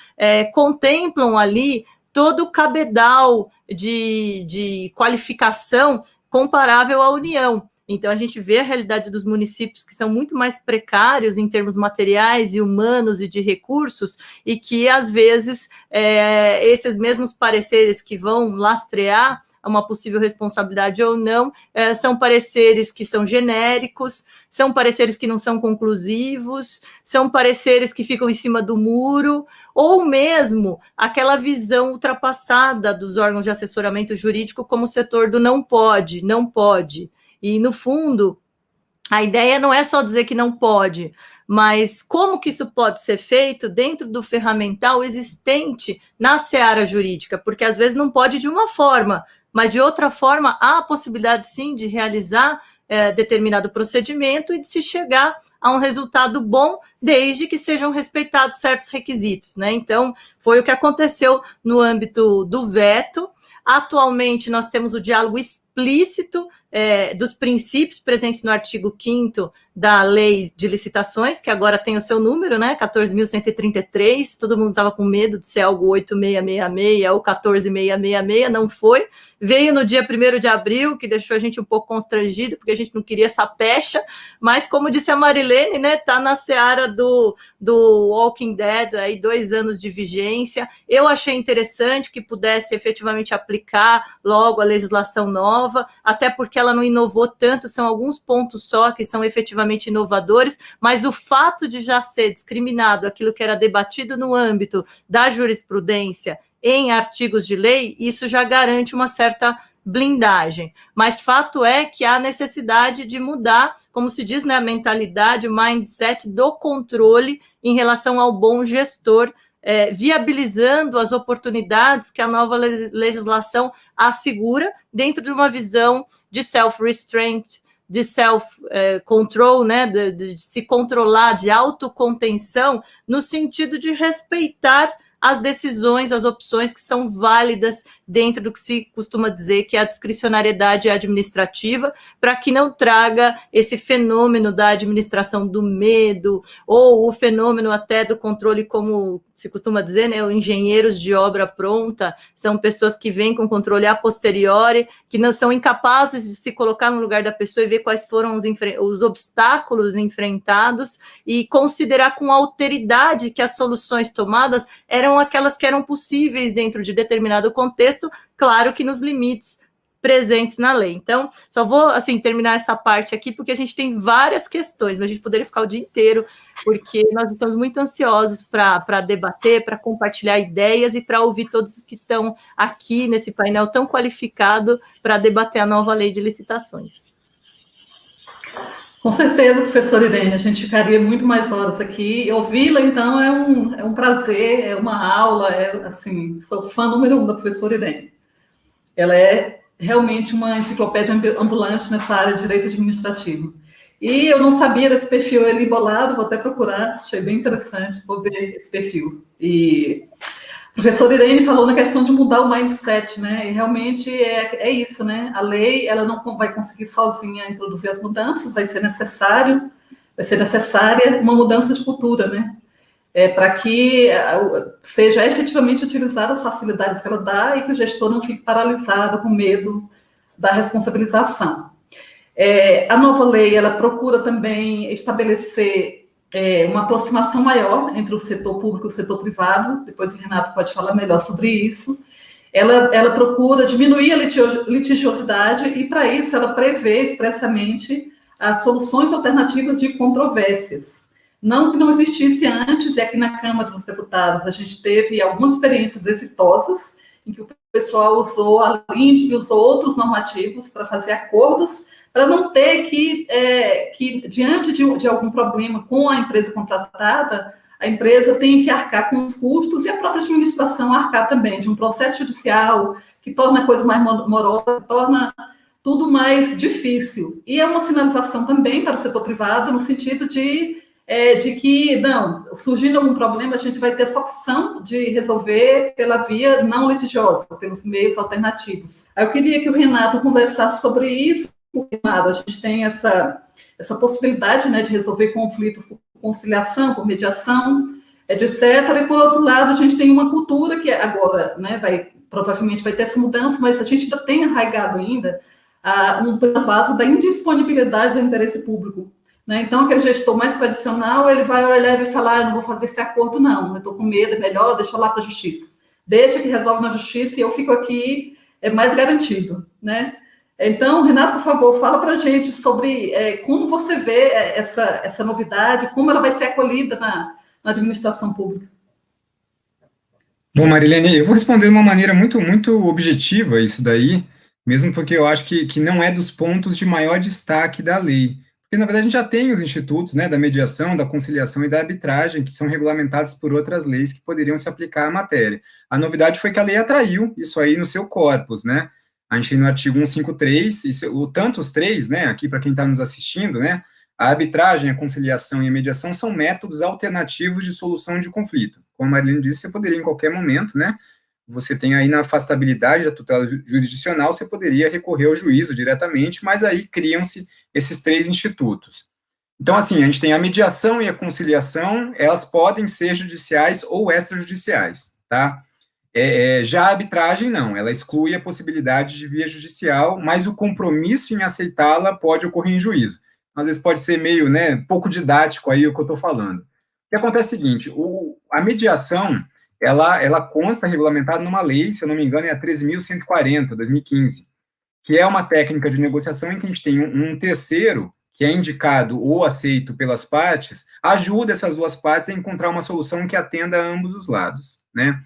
contemplam ali todo o cabedal de qualificação comparável à União. Então, a gente vê a realidade dos municípios que são muito mais precários em termos materiais e humanos e de recursos, e que, às vezes, esses mesmos pareceres que vão lastrear uma possível responsabilidade ou não, são pareceres que são genéricos, são pareceres que não são conclusivos, são pareceres que ficam em cima do muro, ou mesmo aquela visão ultrapassada dos órgãos de assessoramento jurídico como o setor do não pode. E, no fundo, a ideia não é só dizer que não pode, mas como que isso pode ser feito dentro do ferramental existente na seara jurídica, porque às vezes não pode de uma forma, mas de outra forma há a possibilidade sim de realizar determinado procedimento e de se chegar a um resultado bom, desde que sejam respeitados certos requisitos, né? Então, foi o que aconteceu no âmbito do veto. Atualmente, nós temos o diálogo explícito dos princípios presentes no artigo 5º da Lei de Licitações, que agora tem o seu número, né, 14.133, todo mundo estava com medo de ser algo 8666 ou 14.666, não foi, veio no dia 1º de abril, que deixou a gente um pouco constrangido, porque a gente não queria essa pecha, mas como disse a Marilene, né, tá na seara do Walking Dead, aí 2 anos de vigência. Eu achei interessante que pudesse efetivamente aplicar logo a legislação nova, até porque ela não inovou tanto, são alguns pontos só que são efetivamente inovadores, mas o fato de já ser discriminado aquilo que era debatido no âmbito da jurisprudência em artigos de lei, isso já garante uma certa blindagem, mas fato é que há necessidade de mudar, como se diz, né, a mentalidade, o mindset do controle em relação ao bom gestor, viabilizando as oportunidades que a nova legislação assegura dentro de uma visão de self-restraint, de self-control, né, de se controlar, de autocontenção, no sentido de respeitar as decisões, as opções que são válidas dentro do que se costuma dizer que é a discricionariedade administrativa, para que não traga esse fenômeno da administração do medo, ou o fenômeno até do controle, como se costuma dizer, né, os engenheiros de obra pronta, são pessoas que vêm com controle a posteriori, que não são incapazes de se colocar no lugar da pessoa e ver quais foram os obstáculos enfrentados e considerar com alteridade que as soluções tomadas eram aquelas que eram possíveis dentro de determinado contexto, claro que nos limites presentes na lei. Então, só vou, assim, terminar essa parte aqui, porque a gente tem várias questões, mas a gente poderia ficar o dia inteiro, porque nós estamos muito ansiosos para debater, para compartilhar ideias e para ouvir todos os que estão aqui nesse painel tão qualificado para debater a nova lei de licitações. Com certeza, professora Irene, a gente ficaria muito mais horas aqui. Ouvi-la, então, é um prazer, é uma aula, assim, sou fã número 1 da professora Irene. Ela é realmente uma enciclopédia ambulante nessa área de direito administrativo. E eu não sabia desse perfil ali bolado, vou até procurar, achei bem interessante, vou ver esse perfil. E a professora Irene falou na questão de mudar o mindset, né? E realmente é isso, né? A lei, ela não vai conseguir sozinha introduzir as mudanças, vai ser necessária uma mudança de cultura, né? para que seja efetivamente utilizada as facilidades que ela dá e que o gestor não fique paralisado com medo da responsabilização. A nova lei, ela procura também estabelecer uma aproximação maior entre o setor público e o setor privado, depois o Renato pode falar melhor sobre isso. Ela procura diminuir a litigiosidade e, para isso, ela prevê expressamente as soluções alternativas de controvérsias. Não que não existisse antes, e aqui na Câmara dos Deputados a gente teve algumas experiências exitosas, em que o pessoal usou a LINDB, usou outros normativos para fazer acordos, para não ter que diante de algum problema com a empresa contratada, a empresa tem que arcar com os custos e a própria administração arcar também de um processo judicial que torna a coisa mais morosa, torna tudo mais difícil. E é uma sinalização também para o setor privado, no sentido de que, não, surgindo algum problema, a gente vai ter essa opção de resolver pela via não litigiosa, pelos meios alternativos. Eu queria que o Renato conversasse sobre isso. Renato, a gente tem essa possibilidade, né, de resolver conflitos por conciliação, por mediação, etc. E, por outro lado, a gente tem uma cultura que agora, né, provavelmente vai ter essa mudança, mas a gente ainda tem arraigado ainda uma base da indisponibilidade do interesse público. Né? Então, aquele gestor mais tradicional, ele vai olhar e falar, eu não vou fazer esse acordo, não, eu estou com medo, é melhor, deixa eu lá para a justiça. Deixa que resolve na justiça e eu fico aqui, mais garantido. Né? Então, Renato, por favor, fala para a gente sobre como você vê essa novidade, como ela vai ser acolhida na administração pública. Bom, Marilene, eu vou responder de uma maneira muito, muito objetiva isso daí, mesmo porque eu acho que não é dos pontos de maior destaque da lei. Porque, na verdade, a gente já tem os institutos, né, da mediação, da conciliação e da arbitragem, que são regulamentados por outras leis que poderiam se aplicar à matéria. A novidade foi que a lei atraiu isso aí no seu corpus, né? A gente tem no artigo 153, tanto os três, né, aqui para quem está nos assistindo, né, a arbitragem, a conciliação e a mediação são métodos alternativos de solução de conflito. Como a Marilene disse, você poderia em qualquer momento, né, você tem aí na afastabilidade da tutela jurisdicional, você poderia recorrer ao juízo diretamente, mas aí criam-se esses três institutos. Então, assim, a gente tem a mediação e a conciliação, elas podem ser judiciais ou extrajudiciais, tá? Já a arbitragem, não, ela exclui a possibilidade de via judicial, mas o compromisso em aceitá-la pode ocorrer em juízo. Às vezes pode ser meio, né, pouco didático aí o que eu estou falando. O que acontece é o seguinte, a mediação, ela consta regulamentada numa lei, se eu não me engano, é a 13.140, 2015, que é uma técnica de negociação em que a gente tem um terceiro, que é indicado ou aceito pelas partes, ajuda essas duas partes a encontrar uma solução que atenda a ambos os lados, né?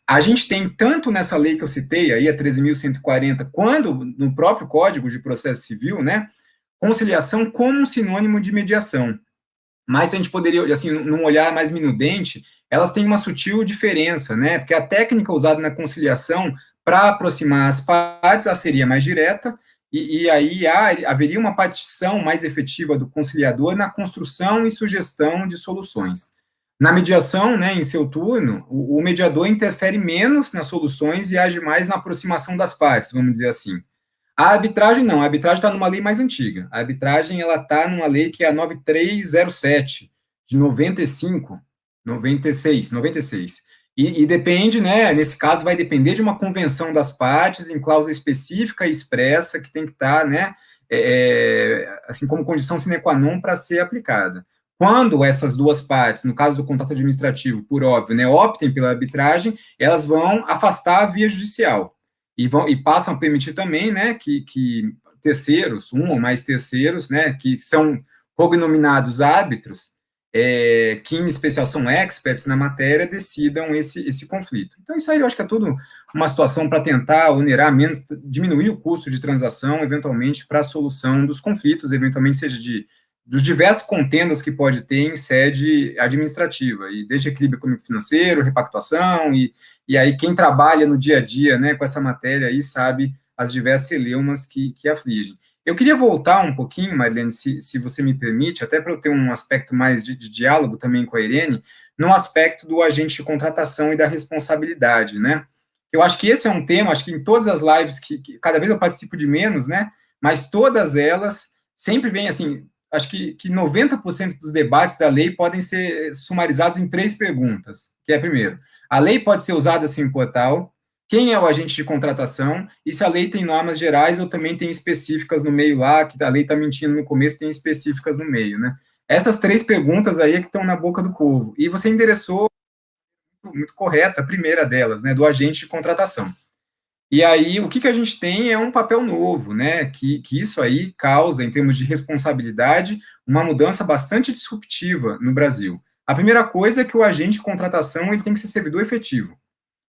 A gente tem tanto nessa lei que eu citei, aí a 13.140, quando no próprio Código de Processo Civil, né, conciliação como um sinônimo de mediação. Mas a gente poderia, assim, num olhar mais minudente, elas têm uma sutil diferença, né, porque a técnica usada na conciliação para aproximar as partes, ela seria mais direta, e aí haveria uma partição mais efetiva do conciliador na construção e sugestão de soluções. Na mediação, né, em seu turno, o mediador interfere menos nas soluções e age mais na aproximação das partes, vamos dizer assim. A arbitragem não, a arbitragem está numa lei mais antiga. A arbitragem, ela está numa lei que é a 9307, de 96. E depende, né, nesse caso vai depender de uma convenção das partes em cláusula específica e expressa que tem que estar, né, assim como condição sine qua non para ser aplicada. Quando essas duas partes, no caso do contrato administrativo, por óbvio, né, optem pela arbitragem, elas vão afastar a via judicial e passam a permitir também, né, que terceiros, um ou mais terceiros, né, que são cognominados árbitros, que em especial são experts na matéria, decidam esse conflito. Então, isso aí eu acho que é tudo uma situação para tentar onerar menos, diminuir o custo de transação, eventualmente, para a solução dos conflitos, eventualmente seja dos diversos contendas que pode ter em sede administrativa, e desde equilíbrio econômico-financeiro, repactuação, e aí quem trabalha no dia a dia, né, com essa matéria aí sabe as diversas celeumas que afligem. Eu queria voltar um pouquinho, Marilene, se você me permite, até para eu ter um aspecto mais de diálogo também com a Irene, no aspecto do agente de contratação e da responsabilidade, né? Eu acho que esse é um tema, acho que em todas as lives, que cada vez eu participo de menos, né, mas todas elas sempre vêm, assim, acho que 90% dos debates da lei podem ser sumarizados em 3 perguntas, que é, primeiro, a lei pode ser usada assim em portal, quem é o agente de contratação, e se a lei tem normas gerais ou também tem específicas no meio lá, que a lei está mentindo no começo, tem específicas no meio, né? Essas 3 perguntas aí é que estão na boca do povo, e você endereçou muito correta a primeira delas, né, do agente de contratação. E aí, o que a gente tem é um papel novo, né, que isso aí causa, em termos de responsabilidade, uma mudança bastante disruptiva no Brasil. A primeira coisa é que o agente de contratação ele tem que ser servidor efetivo.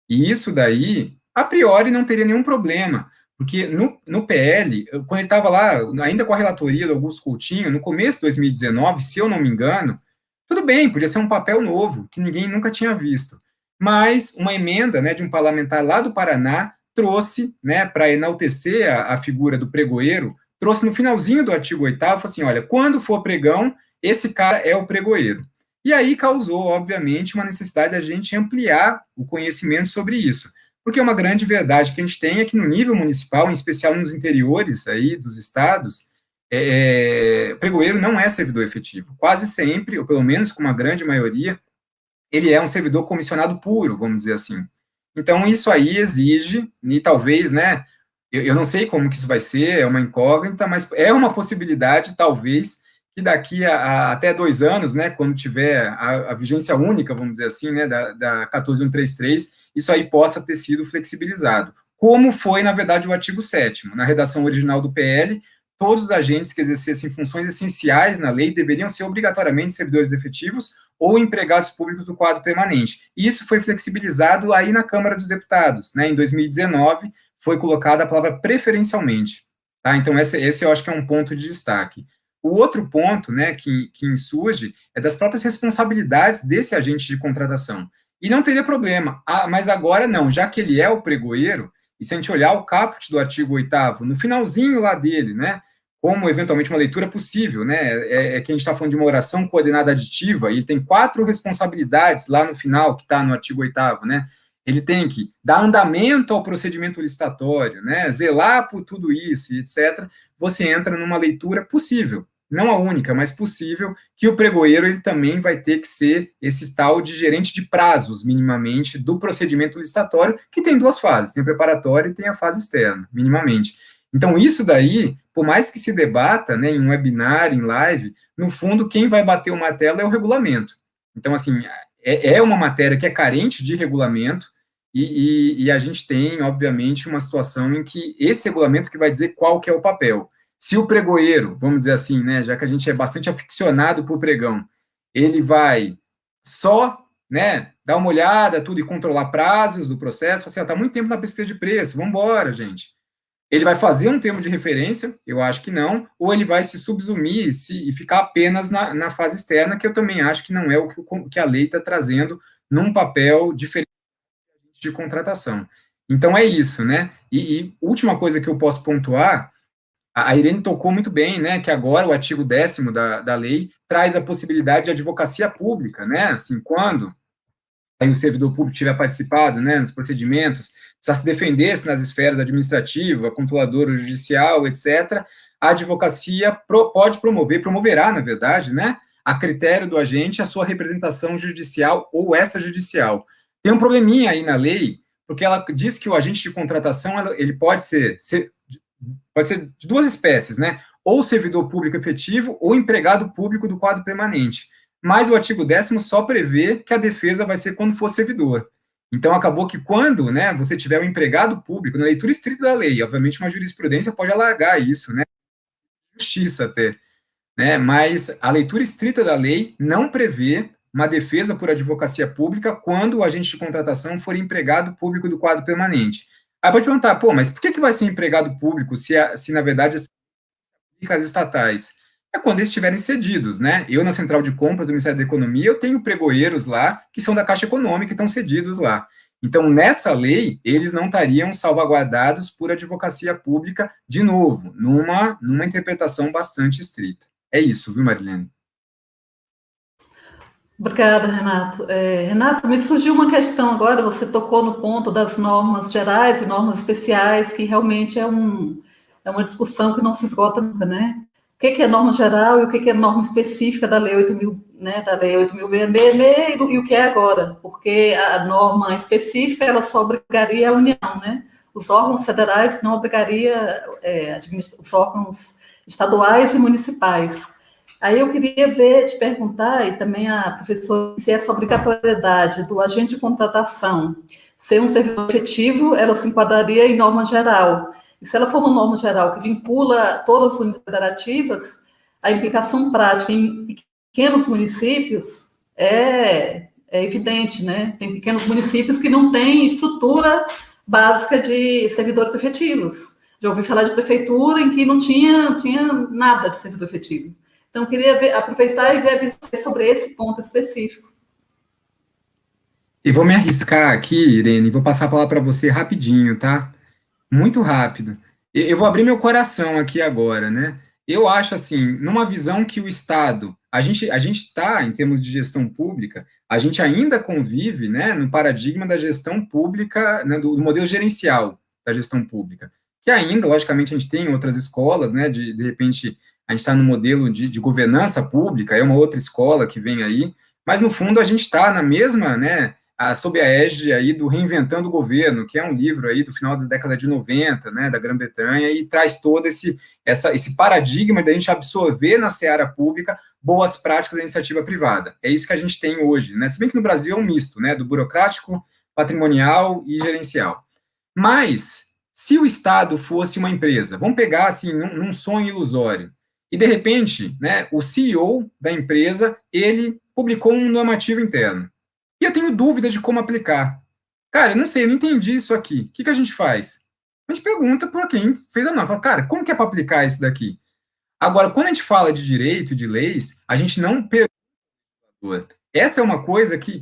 E isso daí, a priori, não teria nenhum problema, porque no PL, quando ele estava lá, ainda com a relatoria do Augusto Coutinho, no começo de 2019, se eu não me engano, tudo bem, podia ser um papel novo, que ninguém nunca tinha visto. Mas uma emenda, né, de um parlamentar lá do Paraná trouxe, né, para enaltecer a figura do pregoeiro, trouxe no finalzinho do artigo 8º, falou assim, olha, quando for pregão, esse cara é o pregoeiro. E aí causou, obviamente, uma necessidade da gente ampliar o conhecimento sobre isso. Porque uma grande verdade que a gente tem é que no nível municipal, em especial nos interiores aí dos estados, pregoeiro não é servidor efetivo. Quase sempre, ou pelo menos com uma grande maioria, ele é um servidor comissionado puro, vamos dizer assim. Então, isso aí exige, e talvez, né, eu não sei como que isso vai ser, é uma incógnita, mas é uma possibilidade, talvez, que daqui a até 2 anos, né, quando tiver a vigência única, vamos dizer assim, né, da 14.133, isso aí possa ter sido flexibilizado. Como foi, na verdade, o artigo 7º. Na redação original do PL, todos os agentes que exercessem funções essenciais na lei deveriam ser obrigatoriamente servidores efetivos ou empregados públicos do quadro permanente. Isso foi flexibilizado aí na Câmara dos Deputados, né? Em 2019, foi colocada a palavra preferencialmente. Tá? Então, esse eu acho que é um ponto de destaque. O outro ponto, né, que insurge é das próprias responsabilidades desse agente de contratação. E não teria problema, mas agora não, já que ele é o pregoeiro, e se a gente olhar o caput do artigo 8º, no finalzinho lá dele, né, como eventualmente uma leitura possível, né, que a gente está falando de uma oração coordenada aditiva, e ele tem 4 responsabilidades lá no final, que está no artigo 8º, né, ele tem que dar andamento ao procedimento licitatório, né, zelar por tudo isso, e etc., você entra numa leitura possível, não a única, mas possível, que o pregoeiro ele também vai ter que ser esse tal de gerente de prazos, minimamente, do procedimento licitatório, que tem 2 fases, tem a preparatória e tem a fase externa, minimamente. Então, isso daí, por mais que se debata, né, em um webinar, em live, no fundo, quem vai bater o martelo é o regulamento. Então, assim, é uma matéria que é carente de regulamento, e a gente tem, obviamente, uma situação em que esse regulamento que vai dizer qual que é o papel. Se o pregoeiro, vamos dizer assim, né, já que a gente é bastante aficionado por pregão, ele vai só, né, dar uma olhada, tudo, e controlar prazos do processo, falar assim, está muito tempo na pesquisa de preço, vamos embora, gente. Ele vai fazer um termo de referência, eu acho que não, ou ele vai se subsumir e ficar apenas na fase externa, que eu também acho que não é o que a lei está trazendo num papel diferente de contratação. Então, é isso, né? E última coisa que eu posso pontuar, a Irene tocou muito bem, né, que agora o artigo 10º da lei traz a possibilidade de advocacia pública, né, assim, quando o servidor público tiver participado, né, nos procedimentos, precisa se defender nas esferas administrativa, controladora judicial, etc., a advocacia pode promoverá, na verdade, né, a critério do agente, a sua representação judicial ou extrajudicial. Tem um probleminha aí na lei, porque ela diz que o agente de contratação, ele pode ser de 2 espécies, né? Ou servidor público efetivo ou empregado público do quadro permanente. Mas o artigo 10º só prevê que a defesa vai ser quando for servidor. Então, acabou que quando, né, você tiver um empregado público, na leitura estrita da lei, obviamente uma jurisprudência pode alargar isso, né? Justiça até. Né? Mas a leitura estrita da lei não prevê uma defesa por advocacia pública quando o agente de contratação for empregado público do quadro permanente. Aí pode perguntar, mas por que vai ser empregado público se na verdade, as estatais? É quando eles estiverem cedidos, né? Eu, na Central de Compras do Ministério da Economia, eu tenho pregoeiros lá, que são da Caixa Econômica e estão cedidos lá. Então, nessa lei, eles não estariam salvaguardados por advocacia pública, de novo, numa interpretação bastante estrita. É isso, viu, Marilene? Obrigada, Renato. Renato, me surgiu uma questão agora, você tocou no ponto das normas gerais e normas especiais, que realmente é uma discussão que não se esgota nunca, né? o que é norma geral e o que é norma específica da Lei 8.000, né, da Lei 8.066 e o que é agora, porque a norma específica, ela só obrigaria a União, né? Os órgãos federais não obrigaria os órgãos estaduais e municipais. Aí eu queria te perguntar, e também a professora, se essa obrigatoriedade do agente de contratação ser um servidor efetivo, ela se enquadraria em norma geral. E se ela for uma norma geral que vincula todas as unidades federativas, a implicação prática em pequenos municípios é evidente, né? Tem pequenos municípios que não têm estrutura básica de servidores efetivos. Já ouvi falar de prefeitura em que não tinha nada de servidor efetivo. Então, eu queria aproveitar e ver sobre esse ponto específico. E vou me arriscar aqui, Irene, vou passar a palavra para você rapidinho, tá? Muito rápido. Eu vou abrir meu coração aqui agora, né? Eu acho assim, numa visão que o Estado, a gente está, em termos de gestão pública, a gente ainda convive, né, no paradigma da gestão pública, né, do modelo gerencial da gestão pública, que ainda, logicamente, a gente tem outras escolas, né, de repente, a gente está no modelo de governança pública, é uma outra escola que vem aí, mas, no fundo, a gente está na mesma, né, sob a égide aí do Reinventando o Governo, que é um livro aí do final da década de 90, né, da Grã-Bretanha, e traz todo esse paradigma da gente absorver na seara pública boas práticas da iniciativa privada. É isso que a gente tem hoje, né, se bem que no Brasil é um misto, né, do burocrático, patrimonial e gerencial. Mas, se o Estado fosse uma empresa, vamos pegar assim, num sonho ilusório, e de repente, né, o CEO da empresa, ele publicou um normativo interno, e eu tenho dúvida de como aplicar. Cara, eu não sei, eu não entendi isso aqui. O que a gente faz? A gente pergunta para quem fez a norma. Fala, cara, como que é para aplicar isso daqui? Agora, quando a gente fala de direito, de leis, a gente não pergunta. Essa é uma coisa que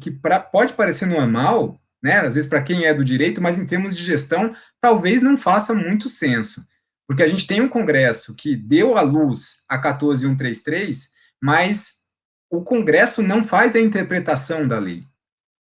pode parecer normal, né, às vezes para quem é do direito, mas em termos de gestão, talvez não faça muito senso. Porque a gente tem um Congresso que deu à luz a 14.133, mas o Congresso não faz a interpretação da lei.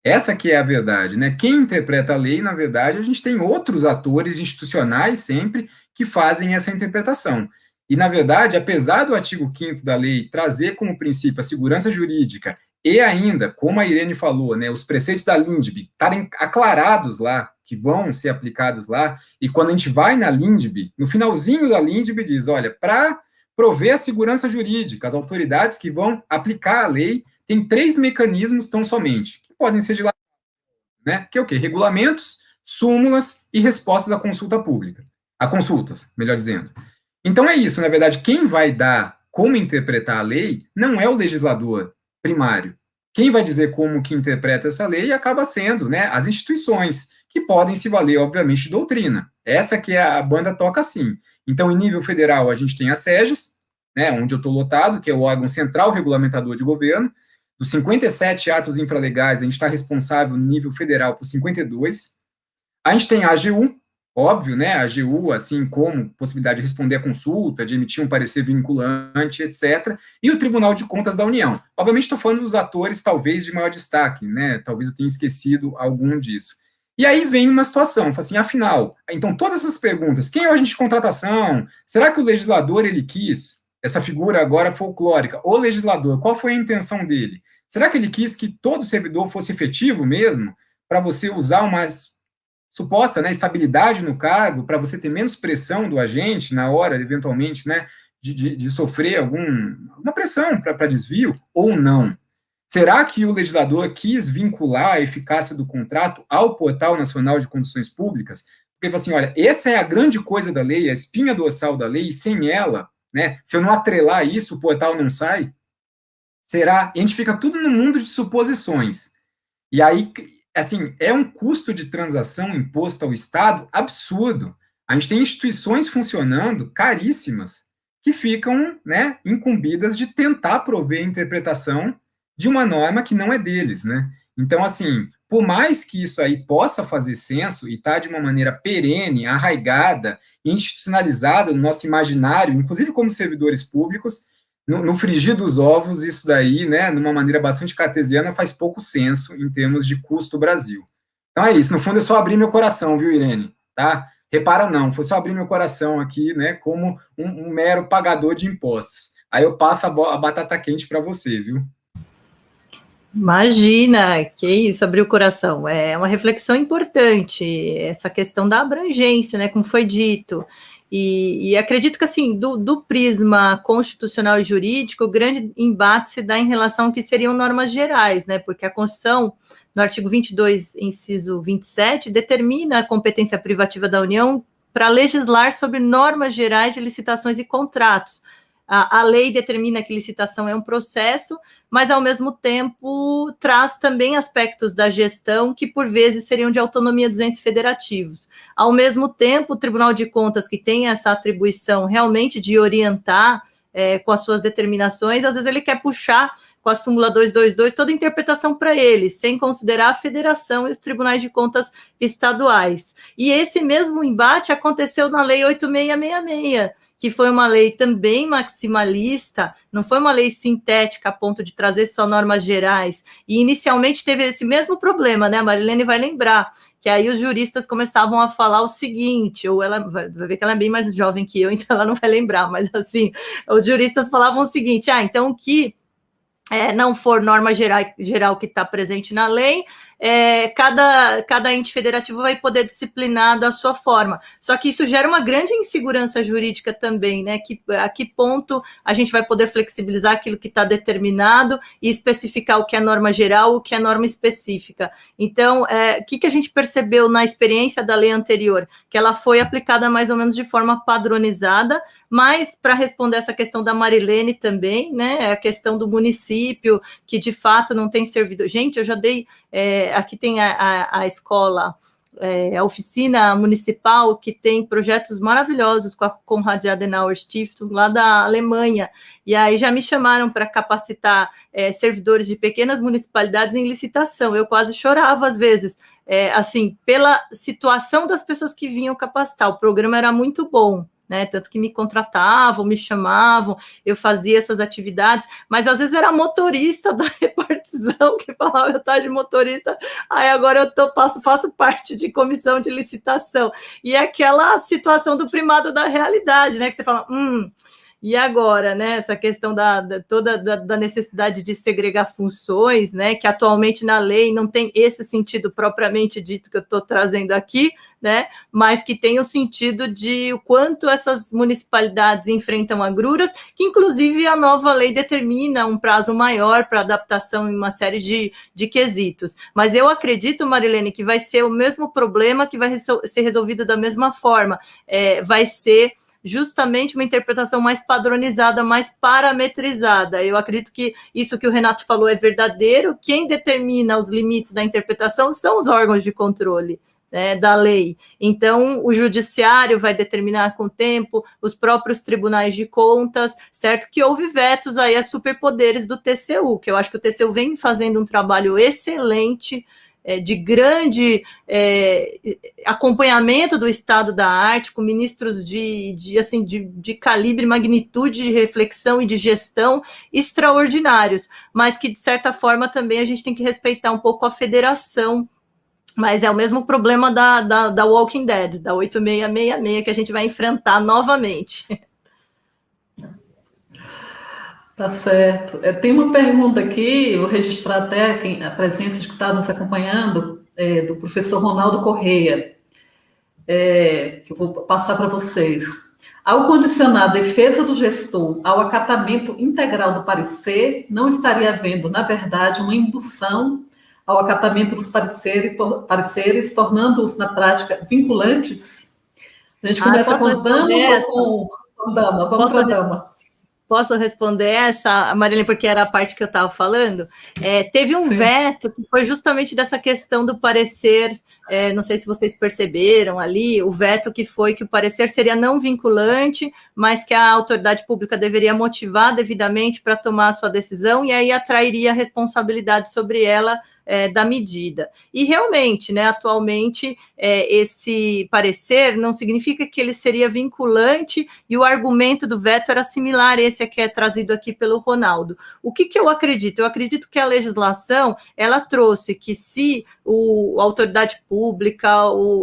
Essa que é a verdade, né? Quem interpreta a lei, na verdade, a gente tem outros atores institucionais sempre que fazem essa interpretação. E, na verdade, apesar do artigo 5º da lei trazer como princípio a segurança jurídica e ainda, como a Irene falou, né, os preceitos da LINDB estarem aclarados lá, que vão ser aplicados lá, e quando a gente vai na LINDB, no finalzinho da LINDB diz, olha, para prover a segurança jurídica, as autoridades que vão aplicar a lei, tem 3 mecanismos tão somente, que podem ser dilatados, né? Que é o quê? Regulamentos, súmulas e respostas à consulta pública. A consultas, melhor dizendo. Então é isso, na verdade, quem vai dar como interpretar a lei não é o legislador primário. Quem vai dizer como que interpreta essa lei acaba sendo, né, as instituições, que podem se valer, obviamente, de doutrina. Essa que a banda toca assim. Então, em nível federal, a gente tem a SEGES, né, onde eu estou lotado, que é o órgão central regulamentador de governo. Dos 57 atos infralegais, a gente está responsável no nível federal por 52. A gente tem a AGU, óbvio, né, a AGU, assim como possibilidade de responder à consulta, de emitir um parecer vinculante, etc., e o Tribunal de Contas da União. Obviamente, estou falando dos atores, talvez, de maior destaque, né, talvez eu tenha esquecido algum disso. E aí vem uma situação, assim, afinal, então todas essas perguntas, quem é o agente de contratação? Será que o legislador, ele quis essa figura agora folclórica? O legislador, qual foi a intenção dele? Será que ele quis que todo servidor fosse efetivo mesmo, para você usar uma suposta, né, estabilidade no cargo, para você ter menos pressão do agente na hora, eventualmente, né, de sofrer alguma pressão para desvio, ou não? Será que o legislador quis vincular a eficácia do contrato ao Portal Nacional de Conduções Públicas? Porque, assim, olha, essa é a grande coisa da lei, a espinha dorsal da lei, e sem ela, né, se eu não atrelar isso, o portal não sai, será? E a gente fica tudo no mundo de suposições. E aí, assim, é um custo de transação imposto ao Estado absurdo. A gente tem instituições funcionando caríssimas que ficam, né, incumbidas de tentar prover a interpretação de uma norma que não é deles, né? Então, assim, por mais que isso aí possa fazer senso e tá de uma maneira perene, arraigada, institucionalizada no nosso imaginário, inclusive como servidores públicos, no frigir dos ovos, isso daí, né, numa maneira bastante cartesiana, faz pouco senso em termos de custo Brasil. Então é isso, no fundo é só abrir meu coração, viu, Irene? Tá? Repara, não, foi só abrir meu coração aqui, né, como um mero pagador de impostos. Aí eu passo a batata quente para você, viu? Imagina, que isso, abrir o coração. É uma reflexão importante, essa questão da abrangência, né, como foi dito. E acredito que, assim, do prisma constitucional e jurídico, o grande embate se dá em relação ao que seriam normas gerais, né, porque a Constituição, no artigo 22, inciso 27, determina a competência privativa da União para legislar sobre normas gerais de licitações e contratos. A lei determina que licitação é um processo, mas, ao mesmo tempo, traz também aspectos da gestão que, por vezes, seriam de autonomia dos entes federativos. Ao mesmo tempo, o Tribunal de Contas, que tem essa atribuição realmente de orientar com as suas determinações, às vezes ele quer puxar com a súmula 222 toda a interpretação para ele, sem considerar a federação e os tribunais de contas estaduais. E esse mesmo embate aconteceu na Lei 8666, que foi uma lei também maximalista, não foi uma lei sintética a ponto de trazer só normas gerais, e inicialmente teve esse mesmo problema, né? A Marilene vai lembrar, que aí os juristas começavam a falar o seguinte, ou ela vai ver que ela é bem mais jovem que eu, então ela não vai lembrar, mas assim, os juristas falavam o seguinte, então o que não for norma geral que está presente na lei, cada ente federativo vai poder disciplinar da sua forma. Só que isso gera uma grande insegurança jurídica também, né? A que ponto a gente vai poder flexibilizar aquilo que está determinado e especificar o que é norma geral, o que é norma específica. Então, o que a gente percebeu na experiência da lei anterior? Que ela foi aplicada mais ou menos de forma padronizada, mas para responder essa questão da Marilene também, né? A questão do município, que de fato não tem servido. Gente, eu já dei. Aqui tem a escola, a oficina municipal, que tem projetos maravilhosos com a Konrad Adenauer Stiftung, lá da Alemanha, e aí já me chamaram para capacitar servidores de pequenas municipalidades em licitação. Eu quase chorava às vezes, assim, pela situação das pessoas que vinham capacitar. O programa era muito bom, né, tanto que me contratavam, me chamavam, eu fazia essas atividades, mas às vezes era motorista da repartição que falava, eu estava de motorista, aí agora eu faço parte de comissão de licitação, e é aquela situação do primado da realidade, né, que você fala, e agora, né, essa questão da necessidade de segregar funções, né, que atualmente na lei não tem esse sentido propriamente dito que eu estou trazendo aqui, né, mas que tem o sentido de o quanto essas municipalidades enfrentam agruras, que inclusive a nova lei determina um prazo maior para adaptação em uma série de quesitos. Mas eu acredito, Marilene, que vai ser o mesmo problema, que vai ser resolvido da mesma forma, vai ser justamente uma interpretação mais padronizada, mais parametrizada. Eu acredito que isso que o Renato falou é verdadeiro. Quem determina os limites da interpretação são os órgãos de controle, né, da lei. Então, o judiciário vai determinar com o tempo, os próprios tribunais de contas, certo? Que houve vetos aí a superpoderes do TCU, que eu acho que o TCU vem fazendo um trabalho excelente, de grande acompanhamento do estado da arte, com ministros de calibre, magnitude de reflexão e de gestão extraordinários, mas que, de certa forma, também a gente tem que respeitar um pouco a federação. Mas é o mesmo problema da Walking Dead, da 8666, que a gente vai enfrentar novamente. Tá certo. Tem uma pergunta aqui, vou registrar até a presença de que está nos acompanhando, do professor Ronaldo Correia, que eu vou passar para vocês. Ao condicionar a defesa do gestor ao acatamento integral do parecer, não estaria havendo, na verdade, uma indução ao acatamento dos pareceres, tornando-os, na prática, vinculantes? A gente começa com as damas ou com a dama? Vamos para a dama. Posso responder essa, Marilene, porque era a parte que eu estava falando? Teve um veto que foi justamente dessa questão do parecer, não sei se vocês perceberam ali, o veto que foi que o parecer seria não vinculante, mas que a autoridade pública deveria motivar devidamente para tomar a sua decisão, e aí atrairia a responsabilidade sobre ela da medida. E realmente, né, atualmente, esse parecer não significa que ele seria vinculante e o argumento do veto era similar a esse que é trazido aqui pelo Ronaldo. O que eu acredito? Eu acredito que a legislação, ela trouxe que se a autoridade pública,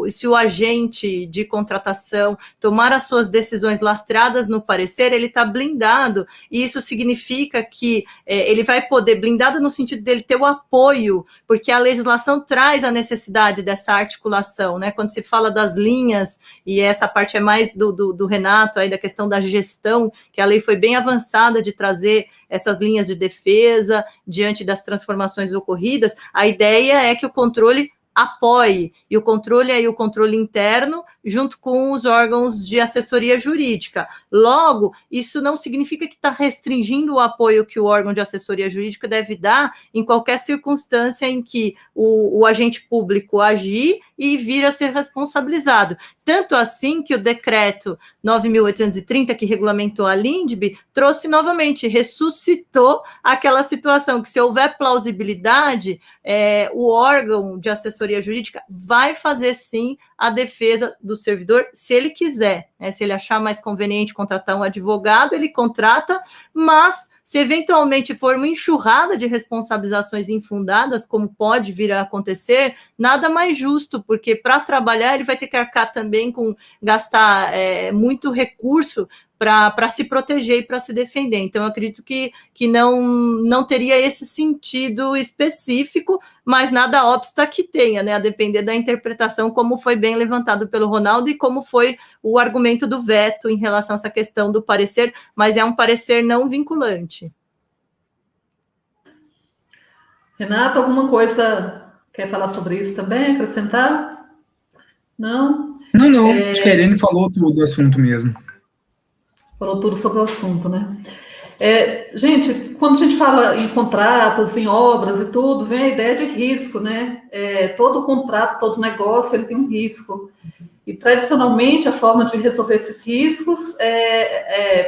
se o agente de contratação tomar as suas decisões lastreadas no parecer, ele está blindado, e isso significa que ele vai poder, blindado no sentido dele ter o apoio, porque a legislação traz a necessidade dessa articulação, né? Quando se fala das linhas, e essa parte é mais do Renato, aí da questão da gestão, que a lei foi bem avançada de trazer essas linhas de defesa diante das transformações ocorridas, a ideia é que o controle apoie, e o controle aí, o controle interno, junto com os órgãos de assessoria jurídica. Logo, isso não significa que está restringindo o apoio que o órgão de assessoria jurídica deve dar em qualquer circunstância em que o agente público agir e vir a ser responsabilizado. Tanto assim que o decreto 9.830, que regulamentou a LINDB, trouxe novamente, ressuscitou aquela situação que, se houver plausibilidade, o órgão de assessoria jurídica vai fazer, sim, a defesa do servidor, se ele quiser, né? Se ele achar mais conveniente contratar um advogado, ele contrata, mas se eventualmente for uma enxurrada de responsabilizações infundadas, como pode vir a acontecer, nada mais justo, porque para trabalhar ele vai ter que arcar também com gastar muito recurso para se proteger e para se defender. Então, eu acredito que não teria esse sentido específico, mas nada obsta que tenha, né? A depender da interpretação, como foi bem levantado pelo Ronaldo e como foi o argumento do veto em relação a essa questão do parecer, mas é um parecer não vinculante. Renato, alguma coisa quer falar sobre isso também, acrescentar? Não? Não, acho que a Irene falou tudo do assunto mesmo. Falou tudo sobre o assunto, né? Gente, quando a gente fala em contratos, em obras e tudo, vem a ideia de risco, né? Todo contrato, todo negócio, ele tem um risco. E, tradicionalmente, a forma de resolver esses riscos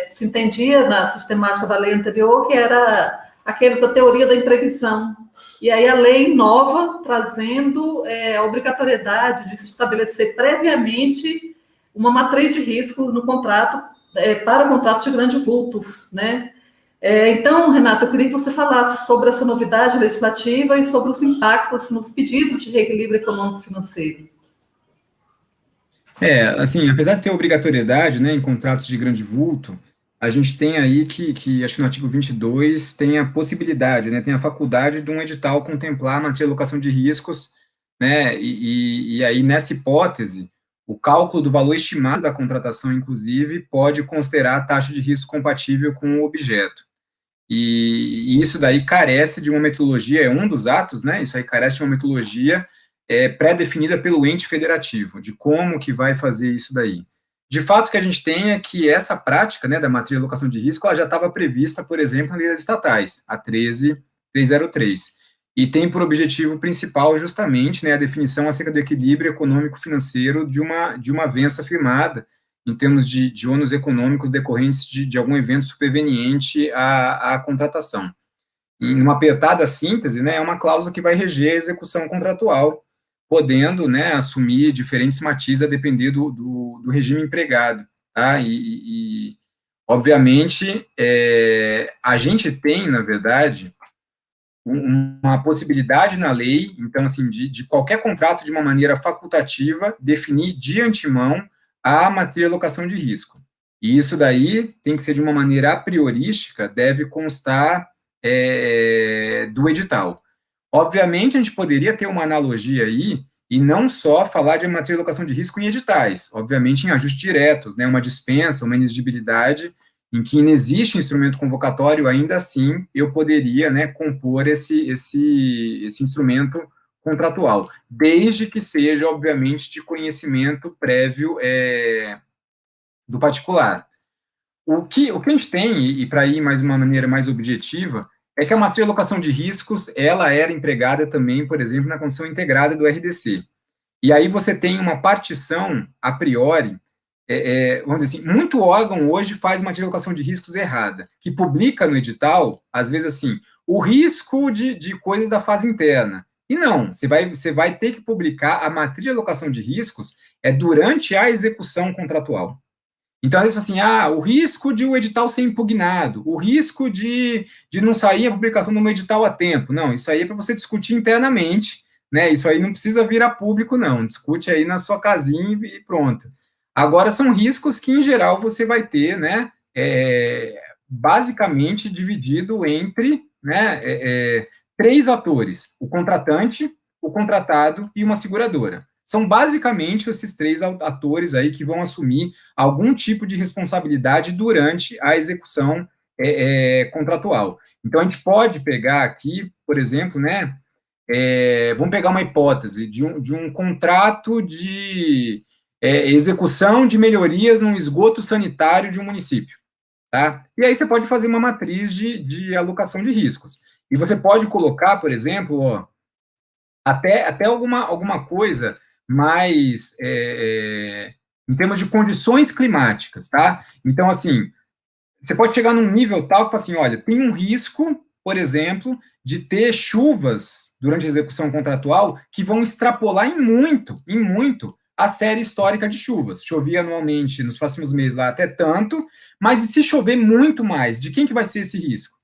se entendia na sistemática da lei anterior, que era aqueles da teoria da imprevisão. E aí a lei inova, trazendo a obrigatoriedade de se estabelecer previamente uma matriz de risco no contrato, para contratos de grandes vultos, né? Então, Renato, eu queria que você falasse sobre essa novidade legislativa e sobre os impactos nos pedidos de reequilíbrio econômico-financeiro. Assim, apesar de ter obrigatoriedade, né, em contratos de grande vulto, a gente tem aí que acho que no artigo 22 tem a possibilidade, né, tem a faculdade de um edital contemplar a matéria de alocação de riscos, né, e aí, nessa hipótese, o cálculo do valor estimado da contratação, inclusive, pode considerar a taxa de risco compatível com o objeto. E isso daí carece de uma metodologia, é um dos atos, né, isso aí carece de uma metodologia pré-definida pelo ente federativo, de como que vai fazer isso daí. De fato, o que a gente tem é que essa prática, né, da matriz de alocação de risco, ela já estava prevista, por exemplo, na lei das estatais, a 13.303, e tem por objetivo principal justamente, né, a definição acerca do equilíbrio econômico-financeiro de uma vença firmada em termos de ônus econômicos decorrentes de algum evento superveniente à contratação. Em uma apertada síntese, né, é uma cláusula que vai reger a execução contratual, podendo, né, assumir diferentes matizes a depender do regime empregado, tá? E obviamente, a gente tem, na verdade, uma possibilidade na lei, então, assim, de qualquer contrato, de uma maneira facultativa, definir de antemão a matéria de alocação de risco. E isso daí tem que ser de uma maneira a priorística, deve constar do edital. Obviamente, a gente poderia ter uma analogia aí, e não só falar de matéria de alocação de risco em editais, obviamente em ajustes diretos, né, uma dispensa, uma inexigibilidade, em que inexiste instrumento convocatório, ainda assim, eu poderia, né, compor esse instrumento contratual, desde que seja, obviamente, de conhecimento prévio do particular. O que a gente tem, e para ir mais de uma maneira mais objetiva, é que a matéria de alocação de riscos, ela era empregada também, por exemplo, na condição integrada do RDC. E aí você tem uma partição, a priori, vamos dizer assim, muito órgão hoje faz matéria de alocação de riscos errada, que publica no edital, às vezes assim, o risco de coisas da fase interna, E não, você vai ter que publicar a matriz de alocação de riscos durante a execução contratual. Então, às vezes, assim, o risco de o edital ser impugnado, o risco de não sair a publicação de um edital a tempo. Não, isso aí é para você discutir internamente, né? Isso aí não precisa vir a público, não. Discute aí na sua casinha e pronto. Agora, são riscos que, em geral, você vai ter, né? Basicamente dividido entre, né, 3 atores: o contratante, o contratado e uma seguradora. São basicamente esses 3 atores aí que vão assumir algum tipo de responsabilidade durante a execução contratual. Então, a gente pode pegar aqui, por exemplo, né, vamos pegar uma hipótese de um contrato de execução de melhorias no esgoto sanitário de um município, tá? E aí você pode fazer uma matriz de alocação de riscos. E você pode colocar, por exemplo, até alguma coisa mais em termos de condições climáticas, tá? Então, assim, você pode chegar num nível tal que, assim, olha, tem um risco, por exemplo, de ter chuvas durante a execução contratual que vão extrapolar em muito a série histórica de chuvas. Chovia anualmente nos próximos meses lá até tanto, mas e se chover muito mais, de quem que vai ser esse risco?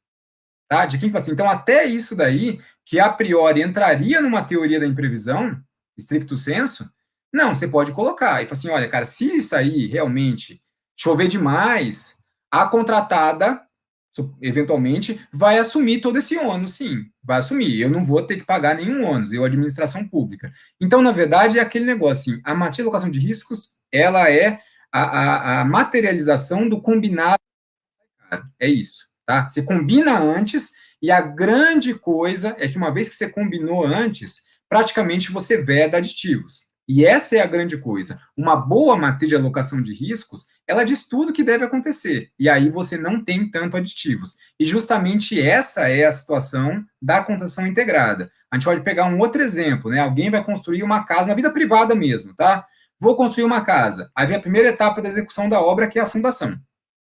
Tá? De quem que vai ser? Então, até isso daí, que a priori entraria numa teoria da imprevisão, stricto sensu, não, você pode colocar. E fala assim, olha, cara, se isso aí realmente chover demais, a contratada, eventualmente, vai assumir todo esse ônus, sim, vai assumir. Eu não vou ter que pagar nenhum ônus, eu, administração pública. Então, na verdade, é aquele negócio, assim, a matriz de alocação de riscos, ela é a materialização do combinado. É isso, tá? Você combina antes, e a grande coisa é que uma vez que você combinou antes, praticamente você veda aditivos. E essa é a grande coisa. Uma boa matriz de alocação de riscos, ela diz tudo que deve acontecer. E aí você não tem tanto aditivos. E justamente essa é a situação da contação integrada. A gente pode pegar um outro exemplo, né? Alguém vai construir uma casa, na vida privada mesmo, tá? Vou construir uma casa. Aí vem a primeira etapa da execução da obra, que é a fundação.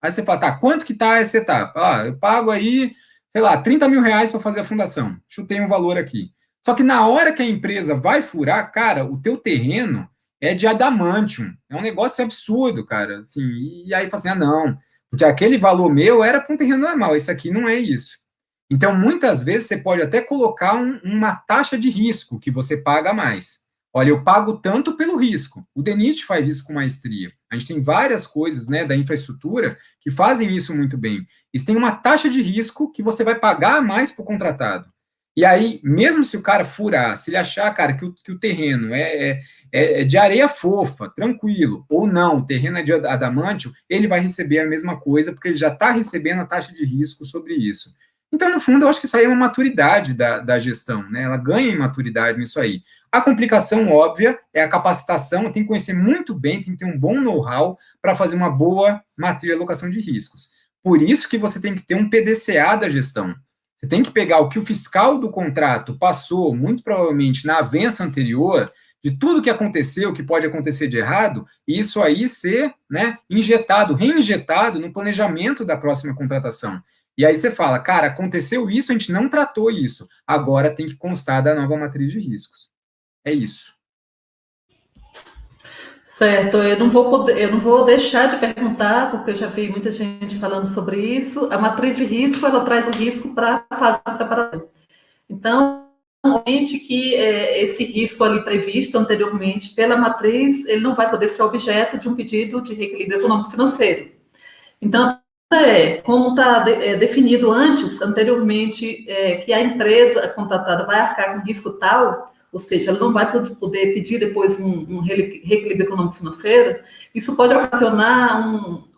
Aí você fala, tá, quanto que tá essa etapa? Eu pago aí, sei lá, 30 mil reais para fazer a fundação. Chutei um valor aqui. Só que na hora que a empresa vai furar, cara, o teu terreno é de adamantium. É um negócio absurdo, cara. Assim, e aí fala assim, não, porque aquele valor meu era para um terreno normal, esse aqui não é isso. Então, muitas vezes, você pode até colocar uma taxa de risco que você paga mais. Olha, eu pago tanto pelo risco. O DENIT faz isso com maestria. A gente tem várias coisas, né, da infraestrutura que fazem isso muito bem. Eles têm uma taxa de risco que você vai pagar mais para o contratado. E aí, mesmo se o cara furar, se ele achar, cara, que o terreno é de areia fofa, tranquilo, ou não, o terreno é de adamantio, ele vai receber a mesma coisa, porque ele já está recebendo a taxa de risco sobre isso. Então, no fundo, eu acho que isso aí é uma maturidade da gestão, né? Ela ganha em maturidade nisso aí. A complicação óbvia é a capacitação, tem que conhecer muito bem, tem que ter um bom know-how para fazer uma boa matriz de alocação de riscos. Por isso que você tem que ter um PDCA da gestão. Você tem que pegar o que o fiscal do contrato passou, muito provavelmente na avença anterior, de tudo que aconteceu, que pode acontecer de errado, e isso aí ser, né, injetado, reinjetado no planejamento da próxima contratação. E aí você fala, cara, aconteceu isso, a gente não tratou isso, agora tem que constar da nova matriz de riscos. É isso. Certo, eu não vou deixar de perguntar, porque eu já vi muita gente falando sobre isso. A matriz de risco, ela traz o risco para a fase de preparação. Então, realmente que esse risco ali previsto anteriormente pela matriz, ele não vai poder ser objeto de um pedido de reequilíbrio econômico-financeiro. Então, como está definido anteriormente, que a empresa contratada vai arcar com risco tal, ou seja, ela não vai poder pedir depois um reequilíbrio econômico-financeiro, isso pode ocasionar